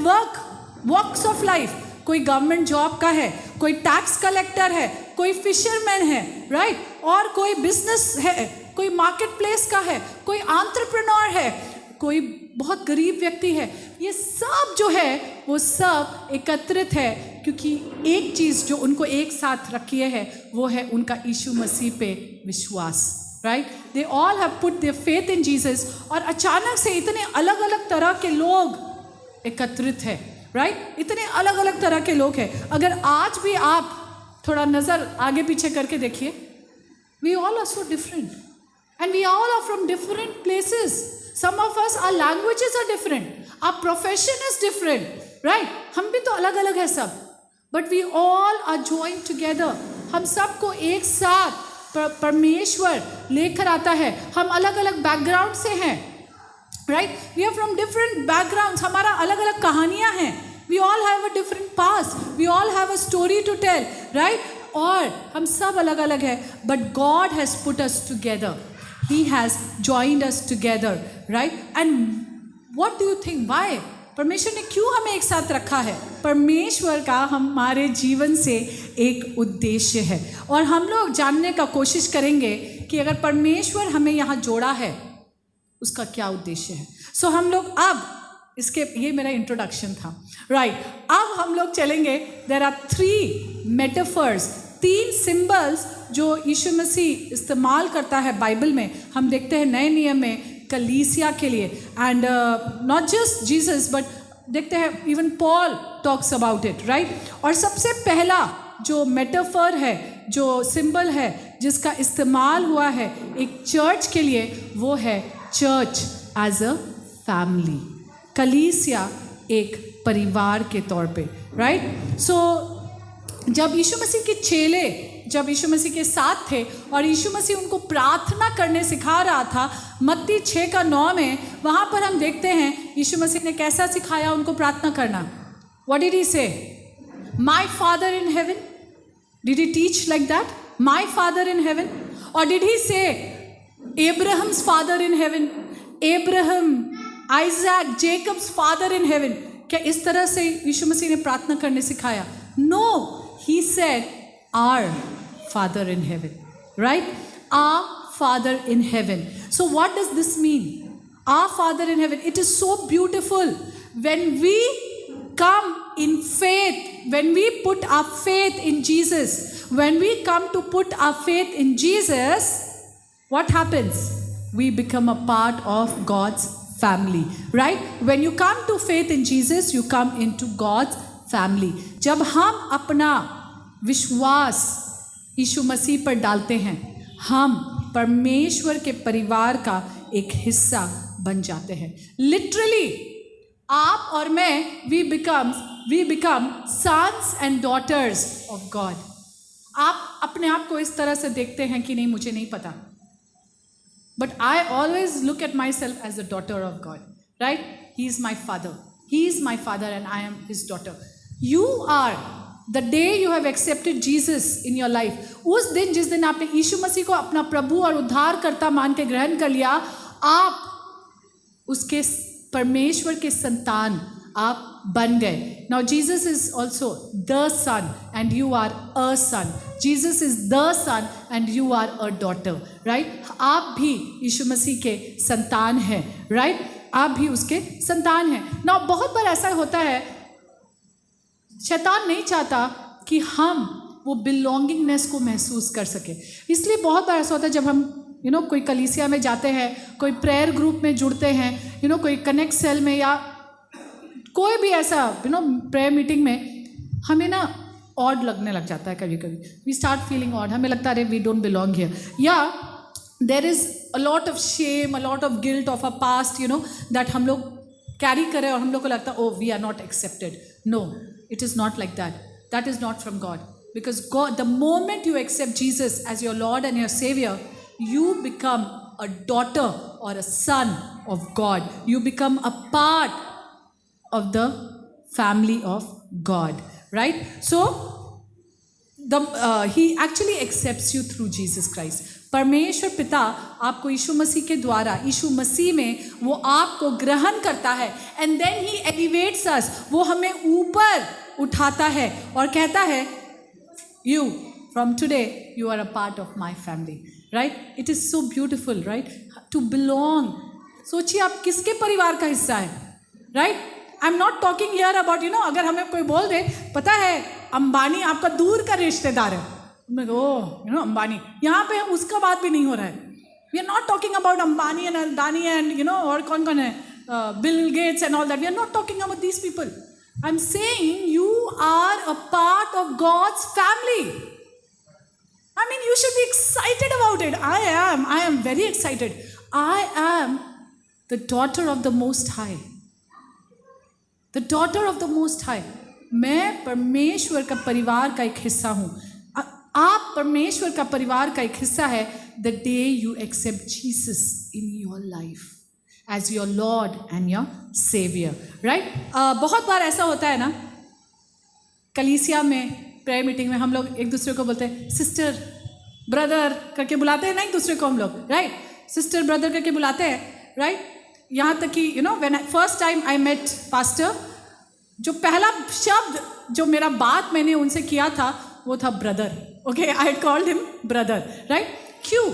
works of life. कोई गवर्नमेंट जॉब का है, कोई टैक्स कलेक्टर है, कोई फिशरमैन है, राइट, और कोई बिजनेस है, कोई मार्केट प्लेस का है, कोई एंटरप्रेन्योर है, कोई बहुत गरीब व्यक्ति है. ये सब जो है वो सब एकत्रित है, क्योंकि एक चीज़ जो उनको एक साथ रखी है वो है उनका यीशु मसीह पे विश्वास, right. They all have put their faith in Jesus. और अचानक से इतने अलग अलग तरह के लोग एकत्रित है, राइट, इतने अलग अलग तरह के लोग हैं. अगर आज भी आप थोड़ा नज़र आगे पीछे करके देखिए, we all are so different and we all are from different places. Some of us, our languages are different, our profession is different, right? हम भी तो अलग अलग है सब, but we all are joined together. हम सबको एक साथ परमेश्वर लेकर आता है. हम अलग अलग बैकग्राउंड से हैं, right? We are from different backgrounds. हमारा अलग अलग कहानियाँ हैं. We all have a different past. We all have a story to tell, right? और हम सब अलग अलग हैं, but God has put us together. He has joined us together, right? And what do you think? Why परमेश्वर ने क्यों हमें एक साथ रखा है? परमेश्वर का हमारे जीवन से एक उद्देश्य है, और हम लोग जानने का कोशिश करेंगे कि अगर परमेश्वर हमें यहाँ जोड़ा है उसका क्या उद्देश्य है। सो हम लोग अब इसके, ये मेरा इंट्रोडक्शन था, राइट। अब हम लोग चलेंगे, देयर आर 3 मेटाफर्स, 3 सिंबल्स जो यीशु मसीह इस्तेमाल करता है बाइबल में। हम देखते हैं नए नियम में कलीसिया के लिए, and not just Jesus but देखते हैं even Paul talks about it, right. और सबसे पहला जो मेटाफर है, जो सिंबल है जिसका इस्तेमाल हुआ है एक चर्च के लिए, वो है चर्च एज अ फैमिली, कलीसिया एक परिवार के तौर पे, राइट। सो जब यीशु मसीह के चेले जब यीशु मसीह के साथ थे और यीशु मसीह उनको प्रार्थना करने सिखा रहा था, मत्ती 6:9 में, वहाँ पर हम देखते हैं यीशु मसीह ने कैसा सिखाया उनको प्रार्थना करना। व्हाट डिड ही से? My father in heaven. Did he teach like that? My father in heaven? और डिड ही से Abrahams father in heaven? Abraham, Isaac, Jacob's father in heaven? क्या इस तरह से यीशु मसीह ने प्रार्थना करने सिखाया? No, he said our Father in heaven, right? Our Father in heaven. So what does this mean? Our Father in heaven. It is so beautiful when we come in faith, when we put our faith in Jesus, when we come to put our faith in Jesus, what happens? We become a part of God's family, right? When you come to faith in Jesus, you come into God's family. जब हम अपना विश्वास यीशु मसीह पर डालते हैं, हम परमेश्वर के परिवार का एक हिस्सा बन जाते हैं। लिटरली आप और मैं, we become sons and daughters of God. आप अपने आप को इस तरह से देखते हैं कि नहीं, मुझे नहीं पता, but I always look at my self as the daughter of God, right? He is my father and I am his daughter. You are the day you have accepted Jesus in your life, उस दिन जिस दिन आपने यीशु मसीह को अपना प्रभु और उद्धारकर्ता मान के ग्रहण कर लिया, आप उसके परमेश्वर के संतान आप बन गए। Now Jesus is also the son and you are a son. Jesus is the son and you are a daughter, right? आप भी यीशु मसीह के संतान हैं, राइट? आप भी उसके संतान हैं। नाउ बहुत बार ऐसा होता है, शैतान नहीं चाहता कि हम वो बिलोंगिंगनेस को महसूस कर सके, इसलिए बहुत बार ऐसा होता है जब हम कोई कलीसिया में जाते हैं, कोई प्रेयर ग्रुप में जुड़ते हैं, कोई कनेक्ट सेल में, या कोई भी ऐसा प्रेयर मीटिंग में, हमें ना ऑड लगने लग जाता है कभी कभी। वी स्टार्ट फीलिंग ऑड, हमें लगता है वी डोंट बिलोंग हियर, या there is a lot of shame, a lot of guilt of a past that हम लोग कैरी करें, और हम लोग को लगता है oh we are not accepted. No, it is not like that. That is not from God. Because God, the moment you accept Jesus as your Lord and your Savior, you become a daughter or a son of God. You become a part of the family of God, right? So, He actually accepts you through Jesus Christ. परमेश्वर पिता आपको यीशु मसीह के द्वारा, यीशु मसीह में वो आपको ग्रहण करता है, and then he elevates us, वो हमें ऊपर उठाता है और कहता है you from today you are a part of my family, right? It is so beautiful, right, to belong. सोचिए आप किसके परिवार का हिस्सा है, right? I am not talking here about अगर हमें कोई बोल दे, पता है अंबानी आपका दूर का रिश्तेदार है, अंबानी, यहाँ पे उसका बात भी नहीं हो रहा है। We are not talking about Ambani and Adani and और कौन कौन है, Bill Gates and all that. We are not talking about these people. I am saying you are a part of God's family. I mean, you should be excited about it. I am very excited. I am the daughter of the Most High. The daughter of the Most High. मैं परमेश्वर का परिवार का एक हिस्सा हूँ। आप परमेश्वर का परिवार का एक हिस्सा है the day you accept Jesus in your life as your Lord and your Savior, right? बहुत बार ऐसा होता है ना, कलीसिया में प्रेयर मीटिंग में हम लोग एक दूसरे को बोलते हैं सिस्टर ब्रदर करके बुलाते हैं ना एक दूसरे को हम लोग, राइट? सिस्टर ब्रदर करके बुलाते हैं, राइट? यहाँ तक कि when first time I met pastor, जो पहला शब्द जो मेरा बात मैंने उनसे किया था वो था brother. Okay, I called him brother, right? क्यों?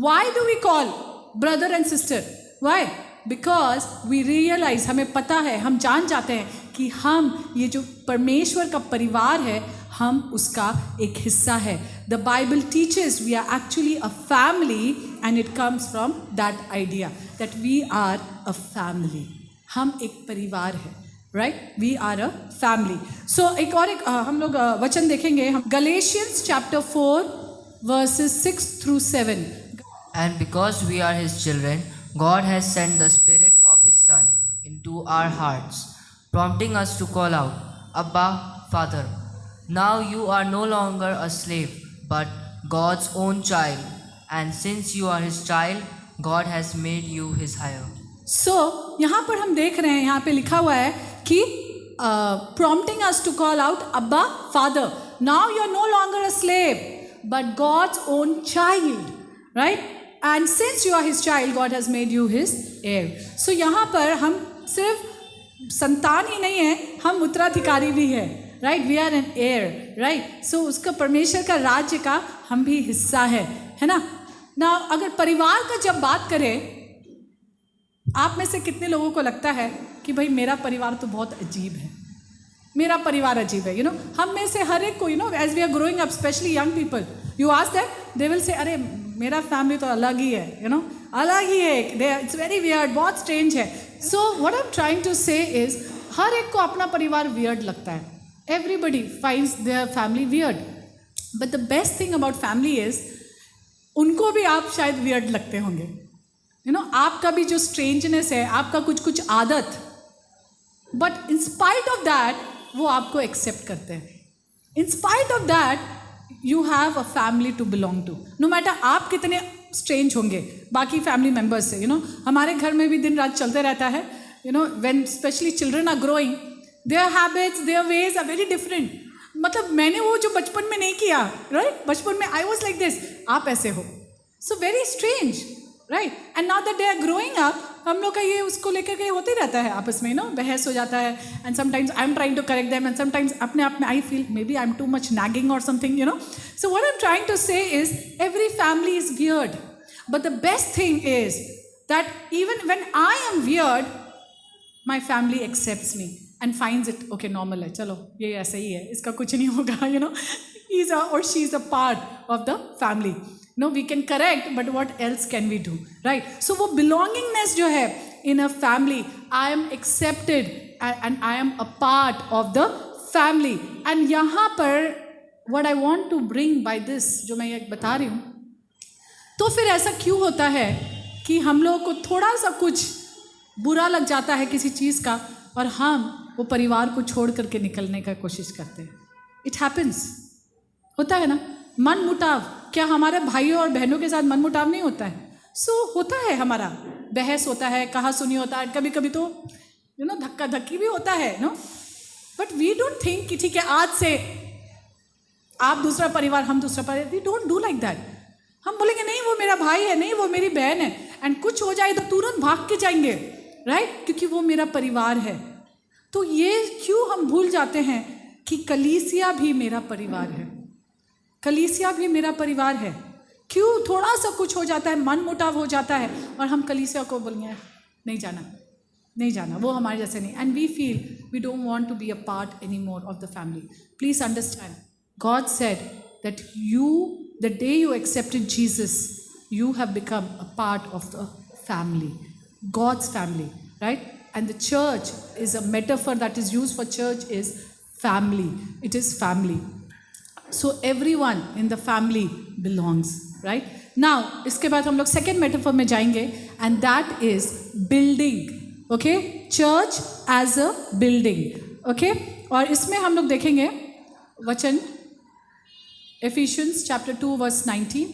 Why do we call brother and sister? Why? Because we realise, हमें पता है, हम जान जाते हैं कि हम ये जो परमेश्वर का परिवार है, हम उसका एक हिस्सा है. The Bible teaches we are actually a family and it comes from that idea that we are a family. हम एक परिवार है, right? We are a family. So एक हम लोग वचन देखेंगे, हम Galatians chapter 4 verses 6 through 7. And because we are His children, God has sent the Spirit of His Son into our hearts, prompting us to call out, Abba, Father. Now you are no longer a slave, but God's own child. And since you are His child, God has made you His heir. So यहाँ पर हम देख रहे हैं, यहाँ पे लिखा हुआ है कि prompting us to call out, Abba, Father. Now you are no longer a slave, but God's own child, right? And since you are His child, God has made you His heir. So यहाँ पर हम सिर्फ संतान ही नहीं है, हम उत्तराधिकारी भी है, right? We are an heir, right? So उसका परमेश्वर का राज्य का हम भी हिस्सा है ना? ना अगर परिवार का जब बात करें, आप में से कितने लोगों को लगता है कि भाई मेरा परिवार तो बहुत अजीब है, मेरा परिवार अजीब है? हम में से हर एक को as we are growing up, specially young people, you ask that, they will say अरे मेरा फैमिली तो अलग ही है, अलग ही है, इट्स वेरी वियर्ड, बहुत स्ट्रेंज है. So what I am trying to say is, हर एक को अपना परिवार वियर्ड लगता है. Everybody finds their family weird, but the best thing about family is, उनको भी आप शायद वियर्ड लगते होंगे. आपका भी जो स्ट्रेंजनेस है, आपका कुछ आदत, but in spite of that वो आपको एक्सेप्ट करते हैं. In spite of that you have a family to belong to. No matter आप कितने स्ट्रेंज होंगे बाकी फैमिली मेम्बर्स से. हमारे घर में भी दिन रात चलते रहता है. When specially children are growing, their habits, their ways are very different. मतलब मैंने वो जो बचपन में नहीं किया, राइट? बचपन में आई वॉज लाइक दिस, आप ऐसे हो. So very strange, right? And now that they are growing up, हम लोग का ये उसको लेकर के होते ही रहता है आपस में, बहस हो जाता है. And sometimes I am trying to correct them, and sometimes अपने आप में I feel maybe I am too much nagging और something. So what I am trying to say is, every family is weird, but the best thing is that even when I am weird, my family accepts me and finds it okay, normal है, चलो ये ऐसा ही है, इसका कुछ नहीं होगा. He is और she is a part of the family. No, we can correct, but what else can we do, right? So वो belongingness जो है in a family, I am accepted and I am a part of the family. And यहाँ पर what I want to bring by this, जो मैं ये बता रही हूँ, तो फिर ऐसा क्यों होता है कि हम लोगों को थोड़ा सा कुछ बुरा लग जाता है किसी चीज़ का, और हम वो परिवार को छोड़ करके निकलने का कोशिश करते हैं. It happens, होता है ना? मन मुटाव, क्या हमारे भाइयों और बहनों के साथ मन मुटाव नहीं होता है? होता है, हमारा बहस होता है, कहा सुनी होता है, कभी कभी तो धक्का धक्की भी होता है, बट वी डोंट थिंक कि ठीक है आज से आप दूसरा परिवार, हम दूसरा परिवार. We don't do like that. हम बोलेंगे नहीं वो मेरा भाई है, नहीं वो मेरी बहन है, एंड कुछ हो जाए तो तुरंत भाग के जाएंगे, राइट? क्योंकि वो मेरा परिवार है. तो ये क्यों हम भूल जाते हैं कि कलीसिया भी मेरा परिवार है, कलीसिया भी मेरा परिवार है. क्यों थोड़ा सा कुछ हो जाता है, मन मुटाव हो जाता है, और हम कलीसिया को बोलेंगे नहीं जाना, नहीं जाना, वो हमारे जैसे नहीं. And we feel we don't want to be a part any more of the family. Please understand, God said that you, the day you accepted Jesus, you have become a part of the family, God's family, right? And the church is a metaphor that is used for church is family. It is family. So everyone in the family belongs, right? Now इसके बाद हम लोग second metaphor में जाएंगे, and that is building, okay? Church as a building, okay? और इसमें हम लोग देखेंगे वचन Ephesians chapter 2 verse 19.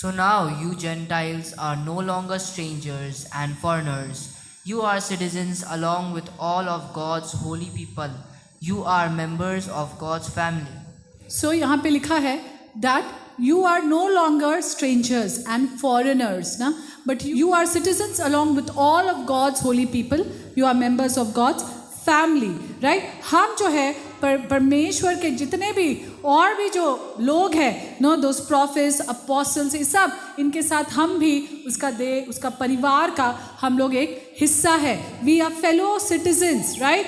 So now you Gentiles are no longer strangers and foreigners. You are citizens along with all of God's holy people. You are members of God's family. So यहाँ पे लिखा है that you are no longer strangers and foreigners, na? But you are citizens along with all of God's holy people. You are members of God's family, right? हम जो है परमेश्वर के जितने भी और भी जो लोग हैं, नो दोस प्रॉफिट्स, अपोस्टल्स, ये सब इनके साथ हम भी उसका परिवार का हम लोग एक हिस्सा है. We are fellow citizens, right?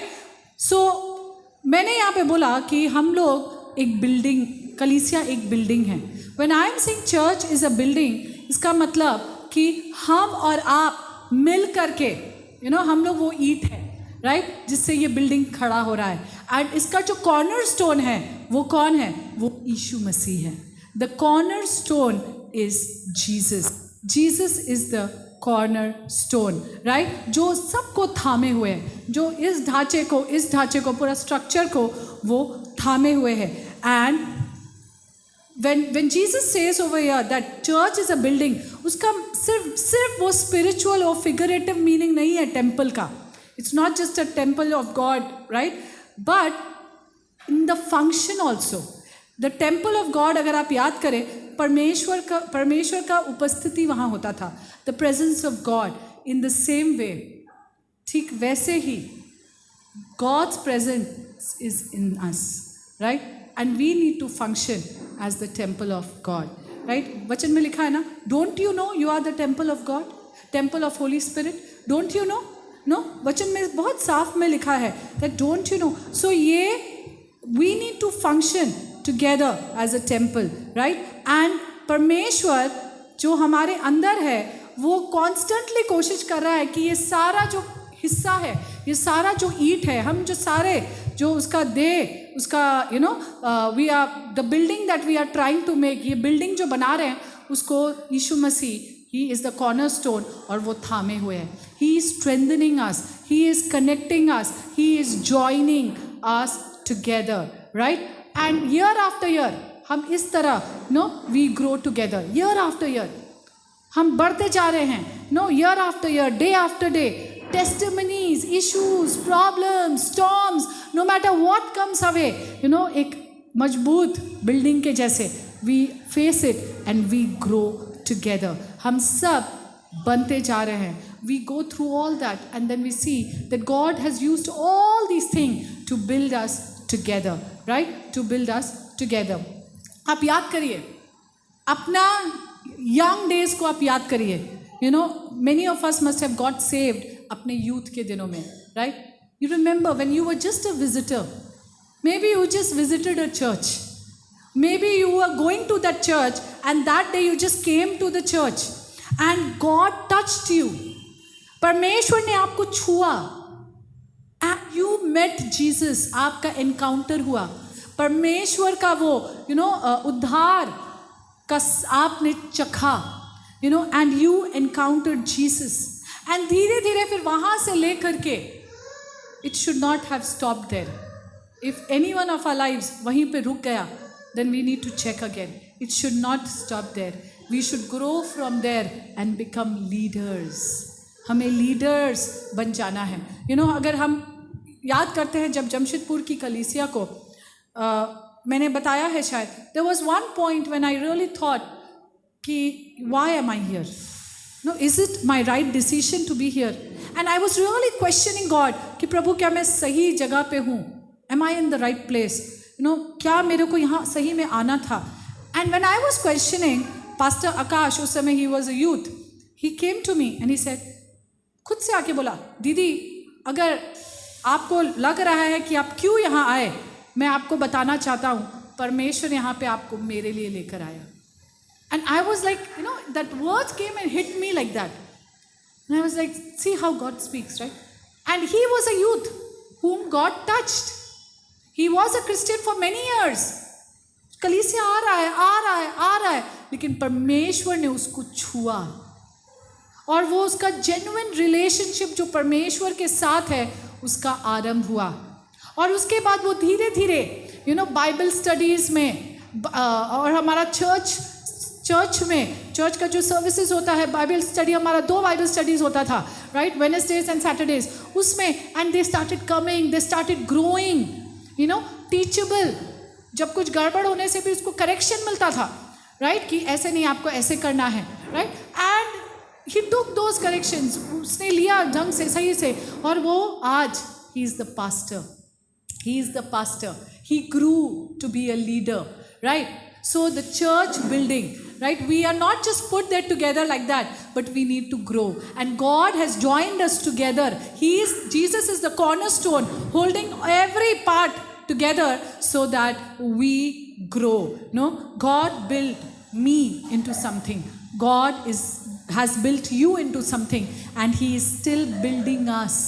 So मैंने यहाँ पे बोला कि हम लोग एक बिल्डिंग, कलीसिया एक बिल्डिंग है. When I am saying church is a building, इसका मतलब कि हम और आप मिल करके हम लोग वो ईंट है, राइट, जिससे ये बिल्डिंग खड़ा हो रहा है. एंड इसका जो कॉर्नर स्टोन है वो कौन है? वो यीशु मसीह है. The corner stone is Jesus. Jesus is the corner stone, right, जो सबको थामे हुए है, जो इस ढांचे को पूरा स्ट्रक्चर को वो थामे हुए है. And when Jesus says over here that church is a building, उसका सिर्फ वो spiritual और figurative meaning नहीं है टेम्पल का. It's not just a temple of God, right? But in the function also. The temple of God, अगर आप याद करें, परमेश्वर का उपस्थिति वहाँ होता था. The presence of God. In the same way, ठीक वैसे ही God's presence is in us, right? And we need to function as the temple of God, right? वचन में लिखा है ना, don't you know you are the temple of God, temple of Holy Spirit? Don't you know? No, वचन में बहुत साफ में लिखा है that don't you know. So ये we need to function together as a temple, right? And परमेश्वर जो हमारे अंदर है वो constantly कोशिश कर रहा है कि ये सारा जो हिस्सा है, ये सारा जो ईंट है, हम जो उसका we are the building that we are trying to make, ये बिल्डिंग जो बना रहे हैं उसको Yeshu Masih, he is the corner stone, और वो थामे हुए हैं. He is strengthening us, he is connecting us, he is joining us together, right? And year after year हम इस तरह we grow together. Year after year हम बढ़ते जा रहे हैं. Year after year, day after day, testimonies, issues, problems, storms, no matter what comes away, एक मजबूत बिल्डिंग के जैसे we face it and we grow together. हम सब बनते जा रहे हैं. We go through all that and then we see that God has used all these things to build us together, right? To build us together. आप याद करिए अपना young days को, आप याद करिए. Many of us must have got saved अपने youth के दिनों में, right? You remember when you were just a visitor. Maybe you just visited a church. Maybe you were going to that church and that day you just came to the church and God touched you. परमेश्वर ने आपको छुआ and you met Jesus. आपका encounter हुआ. परमेश्वर का वो उद्धार का आपने चखा, and you encountered Jesus. And धीरे धीरे फिर वहाँ से लेकर के it should not have stopped there. If any one of our lives वहीं पे रुक गया, then we need to check again. It should not stop there. We should grow from there and become leaders. हमें leaders बन जाना है. अगर हम याद करते हैं जब जमशेदपुर की कलीसिया को मैंने बताया है शायद, there was one point when I really thought कि why am I here? Is it my right decision to be here? And I was really questioning God कि प्रभु क्या मैं सही जगह पे हूँ? Am I in the right place? क्या मेरे को यहाँ सही में आना था? And when I was questioning, Pastor Akash, उस समय he was a youth, he came to me and he said, खुद से आके बोला, दीदी अगर आपको लग रहा है कि आप क्यों यहाँ आए, मैं आपको बताना चाहता हूँ परमेश्वर यहाँ पे आपको मेरे लिए लेकर आया. And I was like, that words came and hit me like that. And I was like, see how God speaks, right? And he was a youth whom God touched. He was a Christian for many years. कलीसिया आ रहा है, लेकिन परमेश्वर ने उसको छुआ. और वो उसका जेन्युइन रिलेशनशिप जो परमेश्वर के साथ है, उसका आरंभ हुआ. और उसके बाद वो धीरे धीरे बाइबल स्टडीज़ में और हमारा चर्च में, चर्च का जो सर्विसेज होता है, बाइबल स्टडी, हमारा 2 बाइबल स्टडीज़ होता था, राइट, वेडनेसडेज एंड सैटरडेज, उसमें and they started coming, they started growing, teachable. जब कुछ गड़बड़ होने से भी उसको करेक्शन मिलता था, राइट, कि ऐसे नहीं, आपको ऐसे करना है, right. And he took those corrections, उसने लिया ढंग से, सही से, और वो आज ही is the pastor. He is the pastor. He grew to be a leader, right? So the church building, right? We are not just put there together like that, but we need to grow. And God has joined us together. Jesus is the cornerstone, holding every part together so that we grow. No, God built me into something. God has built you into something, and He is still building us.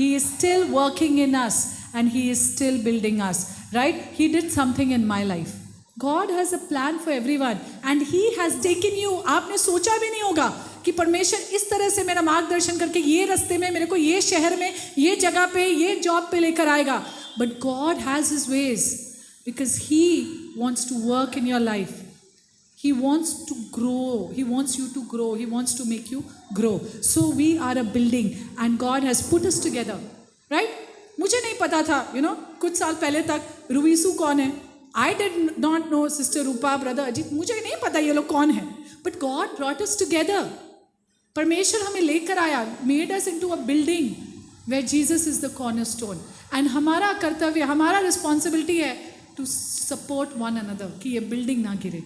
He is still working in us. And He is still building us, right? He did something in my life. God has a plan for everyone, and He has taken you. आपने सोचा भी नहीं होगा कि परमेश्वर इस तरह से मेरा मार्गदर्शन करके ये रास्ते में मेरे को ये शहर में ये जगह पे ये जॉब पे लेकर आएगा. But God has His ways because He wants to work in your life. He wants to grow. He wants you to grow. He wants to make you grow. So we are a building, and God has put us together, right? मुझे नहीं पता था, कुछ साल पहले तक रुबीसू कौन है. I did not know sister Rupa, brother Ajit, मुझे नहीं पता ये लोग कौन है. But God brought us together. परमेश्वर हमें लेकर आया, made us into a building where Jesus is the cornerstone. And हमारा कर्तव्य, हमारा रिस्पॉन्सिबिलिटी है टू सपोर्ट वन अनदर, कि ये बिल्डिंग ना गिरे,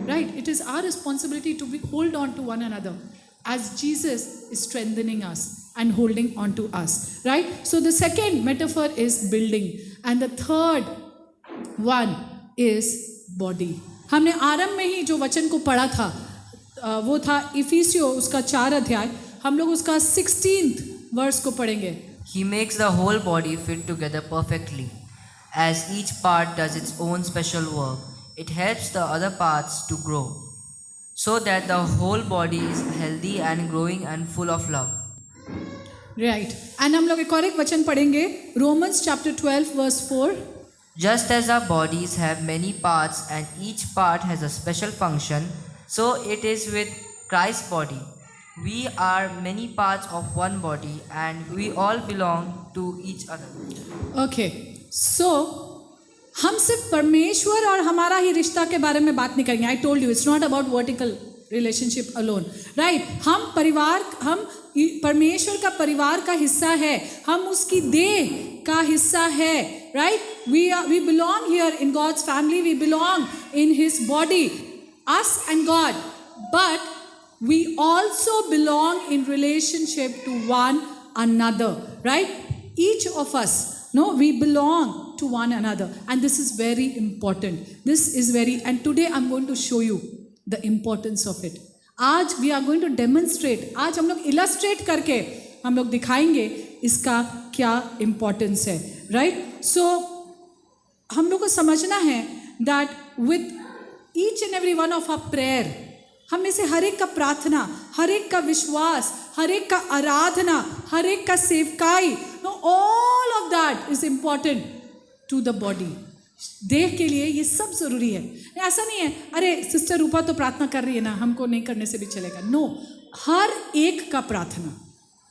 right. It is our responsibility to be hold on to one another as Jesus is strengthening us and holding on to us, right? So the second metaphor is building, and the third one is body. हमने आरंभ में ही जो वचन को पढ़ा था वो था इफिसियों उसका 4 अध्याय. हम लोग उसका 16th वर्स को पढ़ेंगे. He makes the whole body fit together perfectly. As each part does its own special work, it helps the other parts to grow, so that the whole body is healthy and growing and full of love. Right. And हम लोग एक और एक वचन पढ़ेंगे, Romans chapter 12 verse 4. Just as our bodies have many parts and each part has a special function, so it is with Christ's body. We are many parts of one body and we all belong to each other. Okay. So हम सिर्फ परमेश्वर और हमारा ही रिश्ता के बारे में बात नहीं करेंगे. I told you it's not about vertical relationship alone, right. हम परमेश्वर का परिवार का हिस्सा है, हम उसकी देह का हिस्सा है, right. We belong here in God's family, we belong in his body, us and God. But we also belong in relationship to one another, right. Each of us, no, we belong to one another, and this is very important. This is very, and today I'm going to show you the importance of it. आज we are going to demonstrate, आज हम लोग illustrate करके हम लोग दिखाएंगे इसका क्या importance है, right? So हम लोग को समझना है that with each and every one of our prayer, हम में से हर एक का प्रार्थना, हर एक का विश्वास, हर एक का आराधना, हर एक का सेवकाई, no, all of that is important to the body. देह के लिए ये सब जरूरी है. ऐसा नहीं है अरे सिस्टर रूपा तो प्रार्थना कर रही है ना, हमको नहीं करने से भी चलेगा. नो, हर एक का प्रार्थना,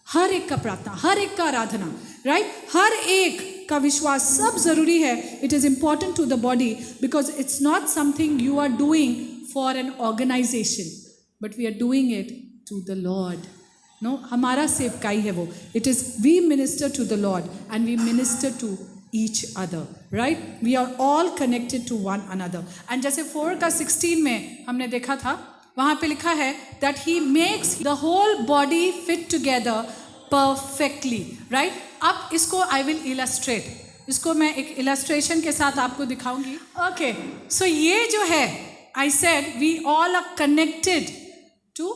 हर एक का प्रार्थना, हर एक का आराधना, राइट, हर एक का विश्वास, सब जरूरी है. It is important to the body because it's not something you are doing for an organisation, but we are doing it to the lord. No, हमारा सेवकाई है वो. It is we minister to the lord and we minister to each other, right? We are all connected to one another. And जैसे 4 का 16 में हमने देखा था, वहाँ पे लिखा है that he makes the whole body fit together perfectly, right? अब इसको I will illustrate. इसको मैं एक illustration के साथ आपको दिखाऊंगी. Okay, so ये जो है, I said we all are connected to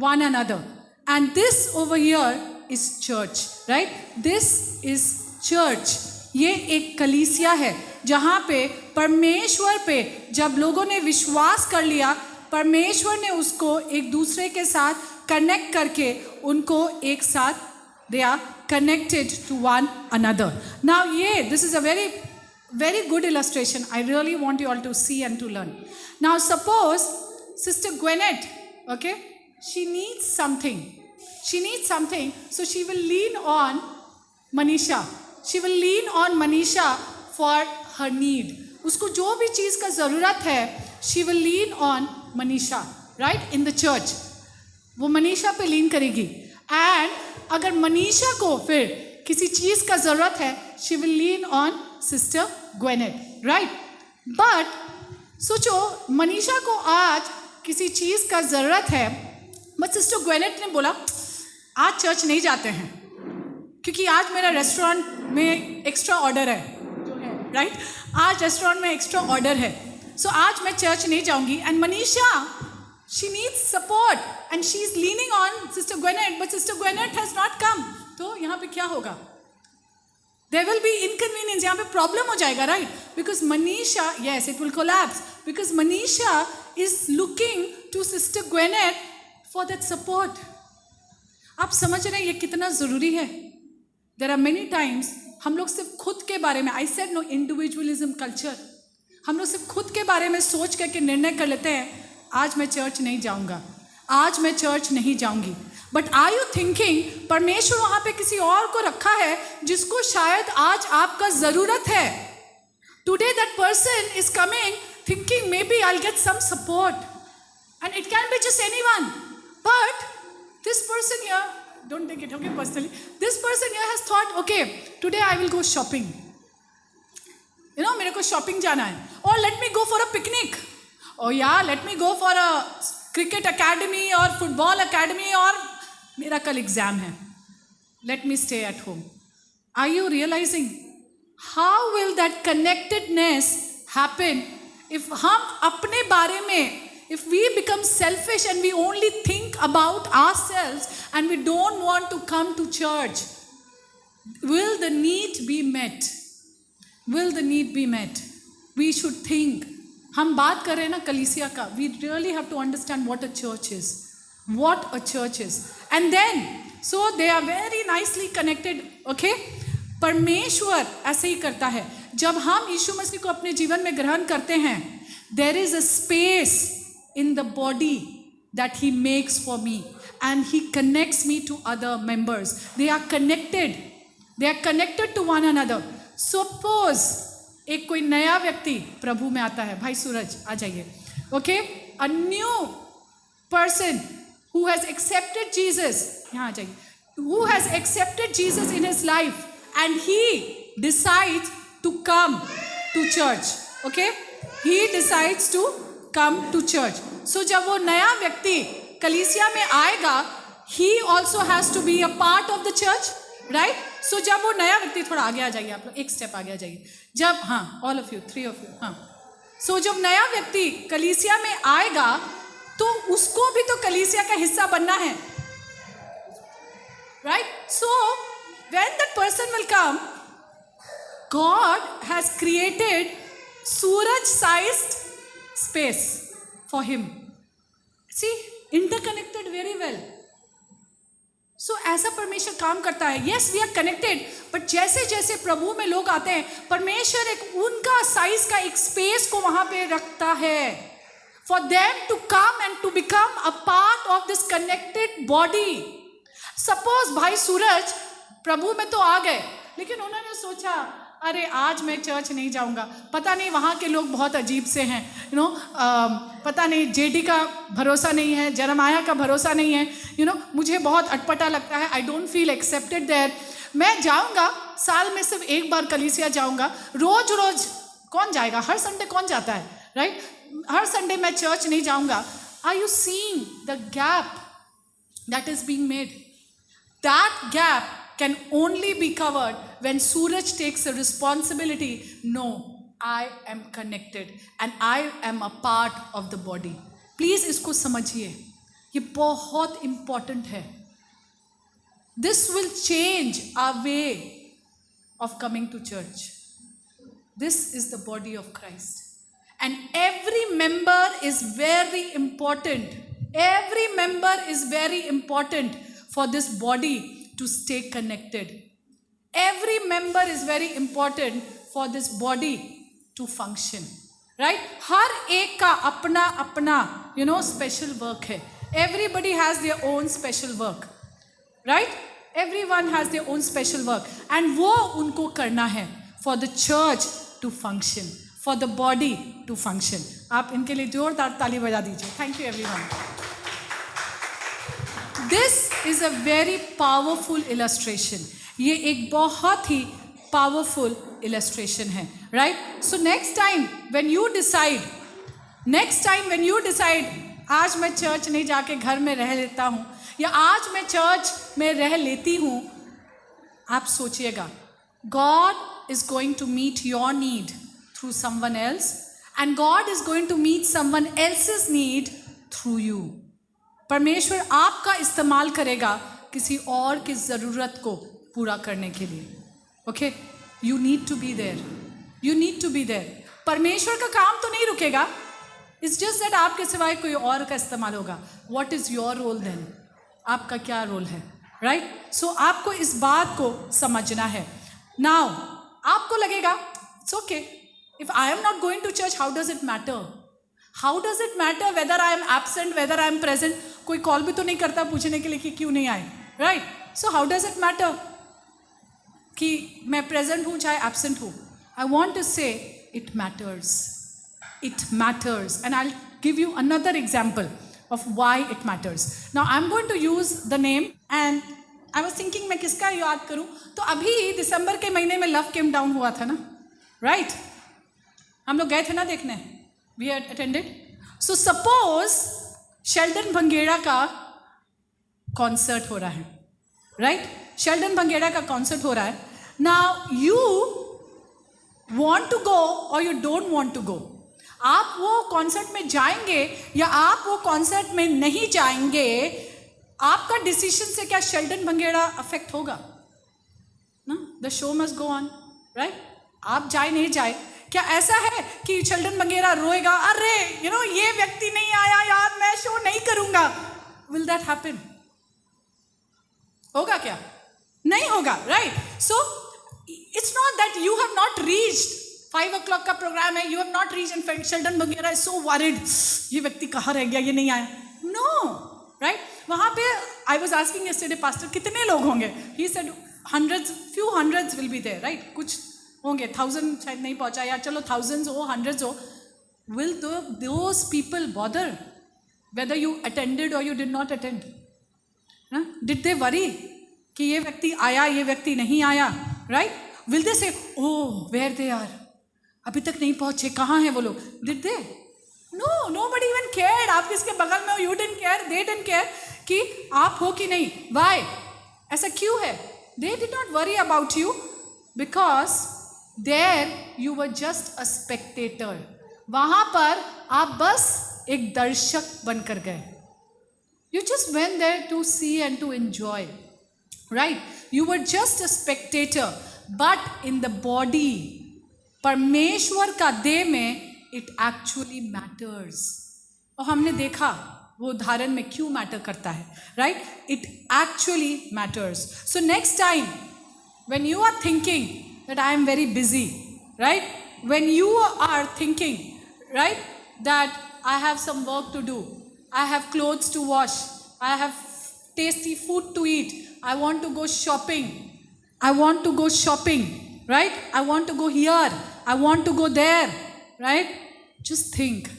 one another, and this over here is church, right? This is church. ये एक कलीसिया है जहाँ पे परमेश्वर पे जब लोगों ने विश्वास कर लिया, परमेश्वर ने उसको एक दूसरे के साथ कनेक्ट करके उनको एक साथ, they are connected to one another. Now ये this is a very very good illustration. I really want you all to see and to learn. Now suppose sister Gwyneth, okay, she needs something, so she will lean on Manisha. She will lean on Manisha for her need. उसको जो भी चीज़ का ज़रूरत है, she will lean on Manisha, right, in the church. वो मनीषा पे लीन करेगी. And अगर मनीषा को फिर किसी चीज़ का ज़रूरत है, she will lean on sister Gwyneth, right. But सोचो, मनीषा को आज किसी चीज़ का ज़रूरत है, बट सिस्टर ग्वेनेट ने बोला आज चर्च नहीं जाते हैं क्योंकि आज मेरा रेस्टोरेंट में एक्स्ट्रा ऑर्डर है, राइट. आज रेस्टोरेंट में एक्स्ट्रा ऑर्डर है, सो आज मैं चर्च नहीं जाऊंगी. And Manisha, she needs support and she is leaning on sister Gwyneth, but sister Gwyneth has not come. तो यहाँ पे क्या होगा? देयर विल बी इनकन्वीनियंस, यहाँ पे प्रॉब्लम हो जाएगा, right. Because Manisha, yes, it will collapse because Manisha is looking to sister Gwyneth for that support. आप समझ रहे हैं ये कितना ज़रूरी है? देयर आर मेनी टाइम्स हम लोग सिर्फ खुद के बारे में, I said no individualism culture, हम लोग सिर्फ खुद के बारे में सोच करके निर्णय कर लेते हैं आज मैं चर्च नहीं जाऊंगा, आज मैं चर्च नहीं जाऊंगी. बट आर यू थिंकिंग परमेश्वर वहाँ पे किसी और को रखा है जिसको शायद आज आपका ज़रूरत है? Today that person is coming thinking maybe I get some support and it can be just anyone, but this person here, don't take it okay personally, this person here has thought, okay, today I will go shopping, you know, मेरे को shopping जाना है, or let me go for a picnic, or yeah, let me go for a cricket academy or football academy, or मेरा कल exam है, let me stay at home. Are you realizing how will that connectedness happen if हम अपने बारे में, if we become selfish and we only think about ourselves and we don't want to come to church? Will the need be met? Will the need be met? We should think. हम बात कर रहे हैं ना कलीसिया का. We really have to understand what a church is. What a church is. And then, so they are very nicely connected. Okay? परमेश्वर ऐसे ही करता है. जब हम यीशु मसीह को अपने जीवन में ग्रहण करते हैं, there is a space in the body that he makes for me and he connects me to other members. They are connected. They are connected to one another. Suppose एक कोई नया व्यक्ति प्रभु में आता है, भाई सूरज आ जाइए, okay, a new person who has accepted Jesus, यहाँ आ जाइए, who has accepted Jesus in his life and he decides to come to church, okay, he decides to come to church. So जब वो नया व्यक्ति कलीसिया में आएगा, he also has to be a part of the church, right? So जब वो नया व्यक्ति, थोड़ा आगे आ जाइए आप लोग, एक स्टेप आगे आ जाइए. जब, हाँ, all of you, 3 of you, हाँ. So जब नया व्यक्ति कलीसिया में आएगा तो उसको भी तो कलीसिया का हिस्सा बनना है, right? So when that person will come, God has created Suraj-sized space for him. See, interconnected very well. So ऐसा परमेश्वर काम करता है. Yes, we are connected, but जैसे जैसे प्रभु में लोग आते हैं, परमेश्वर एक उनका साइज का एक स्पेस को वहाँ पे रखता है for them to come and to become a part of this connected body. Suppose भाई सूरज प्रभु में तो आ गए, लेकिन उन्होंने सोचा अरे आज मैं चर्च नहीं जाऊंगा, पता नहीं वहाँ के लोग बहुत अजीब से हैं, यू नो, पता नहीं जेडी का भरोसा नहीं है, जरमाया का भरोसा नहीं है, यू नो, मुझे बहुत अटपटा लगता है, I don't feel accepted there. मैं जाऊंगा, साल में सिर्फ एक बार कलीसिया जाऊंगा, रोज रोज कौन जाएगा, हर संडे कौन जाता है, राइट? हर संडे मैं चर्च नहीं जाऊंगा. Are you seeing the gap that is being made? That gap can only be covered when Suraj takes a responsibility. No, I am connected and I am a part of the body. Please इसको समझिए, ये बहुत important है. This will change our way of coming to church. This is the body of Christ. And every member is very important. Every member is very important for this body to stay connected. Every member is very important for this body to function, right? हर एक का अपना अपना, you know, special work है. Everybody has their own special work, right? Everyone has their own special work, and वो उनको करना है for the church to function, for the body to function. आप इनके लिए जोरदार ताली बजा दीजिए. Thank you everyone. This is a very powerful illustration. ये एक बहुत ही powerful illustration है, right? So next time when you decide, आज मैं चर्च नहीं जाके घर में रह लेता हूँ, या आज मैं चर्च में रह लेती हूँ, आप सोचिएगा, God is going to meet your need through someone else, and God is going to meet someone else's need through you. परमेश्वर आपका इस्तेमाल करेगा किसी और की ज़रूरत को पूरा करने के लिए. Okay, you need to be there. परमेश्वर का काम तो नहीं रुकेगा. इट्स जस्ट दैट आपके सिवाय कोई और का इस्तेमाल होगा. What is your role then? आपका क्या रोल है, राइट? सो आपको इस बात को समझना है. नाउ आपको लगेगा it's okay, if I am not going to church, how does it matter whether I am absent, whether I am present? कोई कॉल भी तो नहीं करता पूछने के लिए कि क्यों नहीं आए, right? So how does it matter कि मैं प्रेजेंट हूँ चाहे एब्सेंट हूँ? आई वॉन्ट टू से it matters and I'll give you another example of why it matters. Now I'm going to use the name and I was thinking मैं किसका याद करूँ. तो अभी दिसंबर के महीने में लव केम डाउन हुआ था ना, राइट? हम लोग गए थे ना देखने, we had attended. So suppose Sheldon भंगेड़ा का कॉन्सर्ट हो रहा है, राइट? शेल्डन भंगेड़ा का कॉन्सर्ट हो रहा है. Now you want to go or you don't want to go? आप वो कॉन्सर्ट में जाएंगे या आप वो कॉन्सर्ट में नहीं जाएंगे, आपका डिसीजन से क्या शेल्डन भंगेड़ा अफेक्ट होगा ना? The show must go on, right? आप जाए नहीं जाए, क्या ऐसा है कि शेल्डन भंगेड़ा रोएगा, अरे ये व्यक्ति नहीं आया यार, मैं शो नहीं करूंगा? Will that happen? होगा क्या? नहीं होगा, right? So it's not that you have not reached 5 o'clock का प्रोग्राम है, you have not reach and Sheldon भंगेड़ा इज सो वरिड, ये व्यक्ति कहाँ रह गया, ये नहीं आया. No, right? वहाँ पे I was asking yesterday, pastor कितने लोग होंगे? He said few hundreds will be there, right? कुछ होंगे, 1000 शायद नहीं पहुँचा, या चलो thousands हो, hundreds हो. Will those people bother whether you attended or you did not attend? Did they worry कि ये व्यक्ति आया, ये व्यक्ति नहीं आया, right? Will they say, oh, where they are? अभी तक नहीं पहुंचे, कहाँ हैं वो लोग? Did they? No, nobody even cared. आप किसके बगल में हो, you didn't care, they didn't care कि आप हो कि नहीं. Why? ऐसा क्यों है? They did not worry about you because there you were just a spectator. वहाँ पर आप बस एक दर्शक बनकर गए. You just went there to see and to enjoy, right? You were just a spectator, but in the body, परमेश्वर का देह में it actually matters. और हमने देखा वो उदाहरण में क्यों मैटर करता है, right? It actually matters. So next time when you are thinking that I am very busy, right? When you are thinking, right, that I have some work to do, I have clothes to wash, I have tasty food to eat, I want to go shopping, right? I want to go here, I want to go there, right? Just think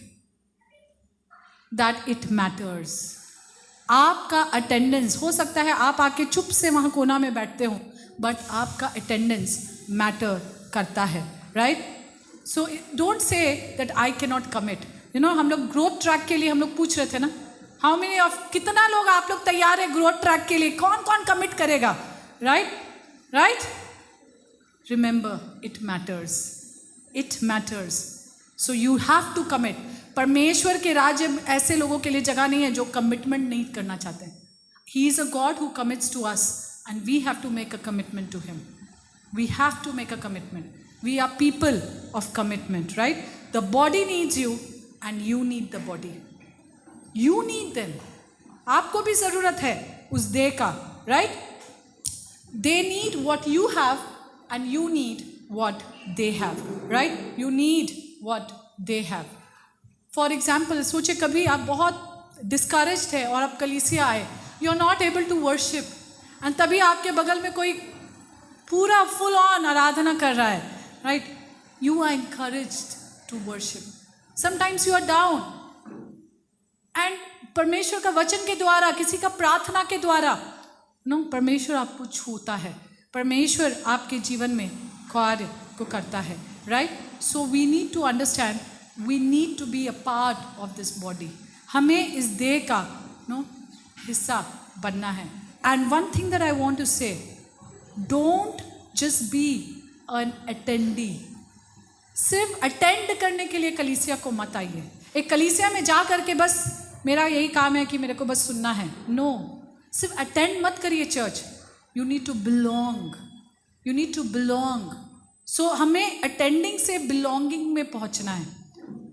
that it matters. आपका attendance हो सकता है आप आके चुप से वहाँ कोना में बैठते हो, बट आपका अटेंडेंस मैटर करता है, right? So don't say that I can not commit. हम लोग ग्रोथ ट्रैक के लिए हम लोग पूछ रहे थे ना, हाउ मेनी ऑफ, कितना लोग आप लोग तैयार है ग्रोथ ट्रैक के लिए? कौन कौन कमिट करेगा, right? Remember it matters. So you have to commit. परमेश्वर के राज्य में ऐसे लोगों के लिए जगह नहीं है जो कमिटमेंट नहीं करना चाहते हैं. He is a God who commits to us and we have to make a commitment to him. We have to make a commitment. We are people of commitment, right? The body needs you and you need the body. You need them. आपको भी ज़रूरत है उस देह का, right? They need what you have and you need what they have, right? You need what they have. For example, सोचे कभी आप बहुत डिस्करेज्ड है और आप कलीसिया आए, you are not able to worship, and तभी आपके बगल में कोई पूरा फुल ऑन आराधना कर रहा है, right? You are encouraged to worship. Sometimes you are down. And परमेश्वर का वचन के द्वारा, किसी का प्रार्थना के द्वारा, परमेश्वर आपको छूता है, परमेश्वर आपके जीवन में कार्य को करता है, right? So we need to understand, we need to be a part of this body. हमें इस देह का हिस्सा बनना है. And one thing that I want to say, don't just be an attendee. सिर्फ अटेंड करने के लिए कलीसिया को मत आइए. एक कलीसिया में जा करके बस मेरा यही काम है कि मेरे को बस सुनना है. नो, सिर्फ अटेंड मत करिए church. You need to belong. You need to belong. So हमें अटेंडिंग से बिलोंगिंग में पहुंचना है.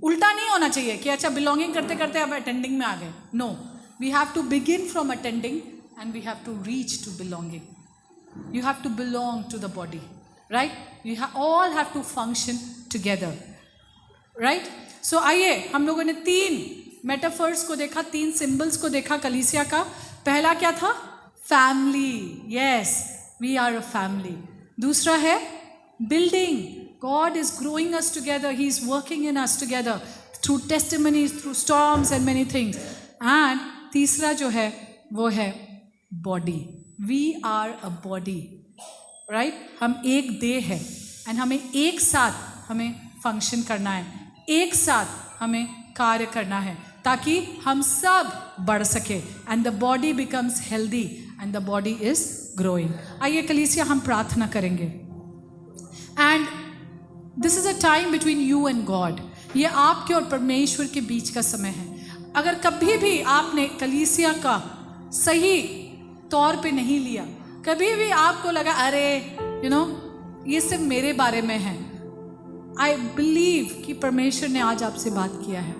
उल्टा नहीं होना चाहिए कि अच्छा बिलोंगिंग करते करते अब अटेंडिंग में आ गए. No, we have to begin from attending and we have to reach to belonging. You have to belong to the body, right? You all have to function together, right? So आइए, हम लोगों ने 3 metaphors को देखा, 3 symbols को देखा कलीसिया का. पहला क्या था? Family. Yes, we are a family. दूसरा है building. God is growing us together. He is working in us together through testimonies, through storms and many things. And तीसरा जो है वो है body. We are a body, right? हम एक देह है and हमें एक साथ हमें फंक्शन करना है, एक साथ हमें कार्य करना है ताकि हम सब बढ़ सके and the body becomes healthy and the body is growing. आइए कलीसिया हम प्रार्थना करेंगे. And this is a time between you and God. ये आपके और परमेश्वर के बीच का समय है. अगर कभी भी आपने कलीसिया का सही तौर पे नहीं लिया, कभी भी आपको लगा अरे ये सिर्फ मेरे बारे में है, आई बिलीव कि परमेश्वर ने आज आपसे बात किया है.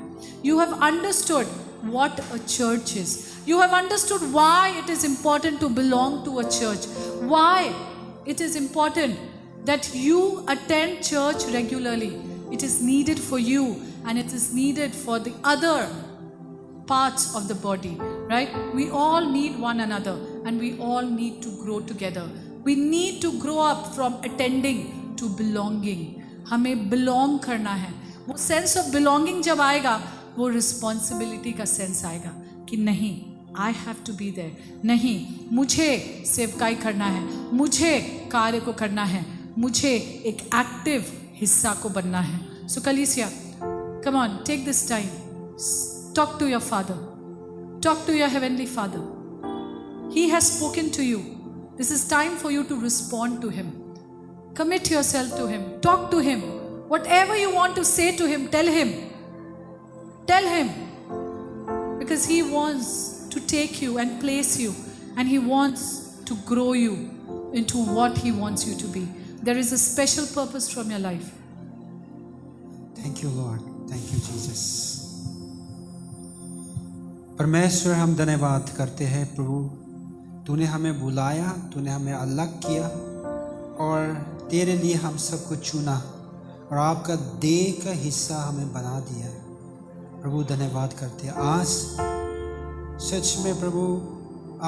You have understood what a church is. You have understood why it is important to belong to a church, why it is important that you attend church regularly. It is needed for you and it is needed for the other parts of the body, right? We all need one another and we all need to grow together. We need to grow up from attending to belonging. हमें belong करना है. वो sense of belonging जब आएगा, वो responsibility का sense आएगा कि नहीं, I have to be there. नहीं, मुझे सेवकाई करना है, मुझे कार्य को करना है, मुझे एक एक्टिव हिस्सा को बनना है. सो कलीसिया, come on, take this time, talk to your father, talk to your heavenly father. He has spoken to you. This is time for you to respond to him. Commit yourself to him, talk to him. Whatever you want to say to him, tell him. Tell him. Because he wants to take you and place you, and he wants to grow you into what he wants you to be. There is a special purpose from your life. Thank you, Lord. Thank you, Jesus. परमेश्वर, हम धन्यवाद करते हैं प्रभु. तूने हमें बुलाया, तूने हमें अलग किया और तेरे लिए हम सबको चुना और आपका देह का हिस्सा हमें बना दिया. प्रभु धन्यवाद करते हैं. आज सच में प्रभु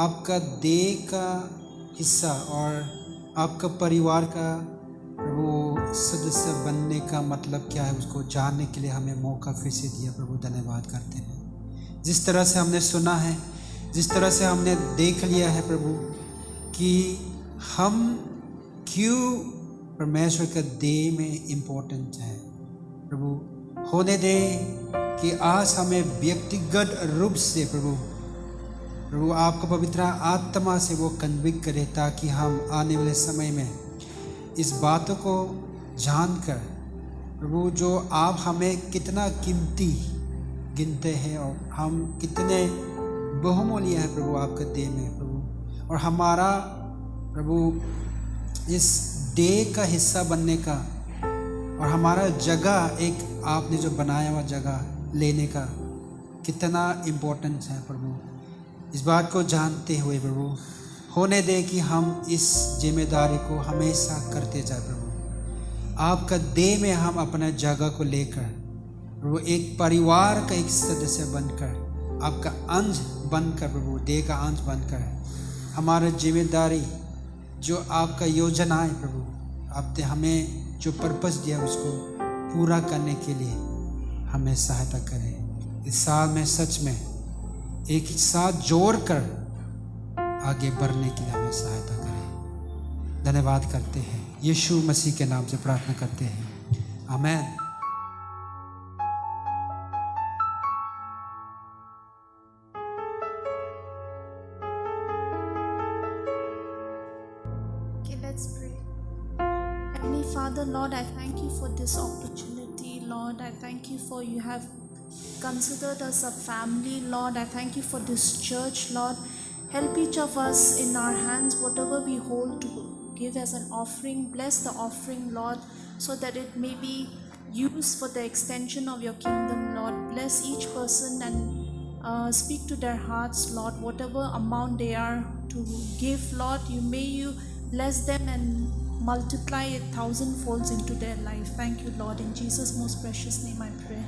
आपका देह का हिस्सा और आपका परिवार का प्रभु सदस्य बनने का मतलब क्या है उसको जानने के लिए हमें मौका फिर से दिया. प्रभु धन्यवाद करते हैं. जिस तरह से हमने सुना है, जिस तरह से हमने देख लिया है प्रभु कि हम क्यों परमेश्वर का देह में इम्पोर्टेंट है. प्रभु होने दे कि आज हमें व्यक्तिगत रूप से प्रभु आपका पवित्र आत्मा से वो कन्विक्ट करे ताकि हम आने वाले समय में इस बातों को जानकर प्रभु जो आप हमें कितना कीमती गिनते हैं और हम कितने बहुमूल्य हैं प्रभु आपके देह में प्रभु, और हमारा प्रभु इस देह का हिस्सा बनने का और हमारा जगह एक आपने जो बनाया हुआ जगह लेने का कितना इम्पोर्टेंस है प्रभु. इस बात को जानते हुए प्रभु होने दे कि हम इस जिम्मेदारी को हमेशा करते जाए प्रभु. आपका देह में हम अपना जगह को लेकर प्रभु एक परिवार का एक सदस्य बनकर आपका अंश बनकर प्रभु देह का अंश बनकर हमारा जिम्मेदारी जो आपका योजना है प्रभु आपने हमें जो पर्पस दिया उसको पूरा करने के लिए हमें सहायता करें। इस साल में सच में एक ही साथ जोड़कर आगे बढ़ने के लिए हमें सहायता करें। धन्यवाद करते हैं, यीशु मसीह के नाम से प्रार्थना करते हैं, आमीन। Okay, let's pray. Heavenly Father, Lord, I thank you for this opportunity. Lord, I thank you for you have considered us a family. Lord, I thank you for this church. Lord, help each of us in our hands, whatever we hold to give as an offering. Bless the offering, Lord, so that it may be used for the extension of your kingdom, Lord. Bless each person and speak to their hearts, Lord. Whatever amount they are to give, Lord, you bless them and multiply it 1,000 folds into their life. Thank you, Lord. In Jesus' most precious name I pray.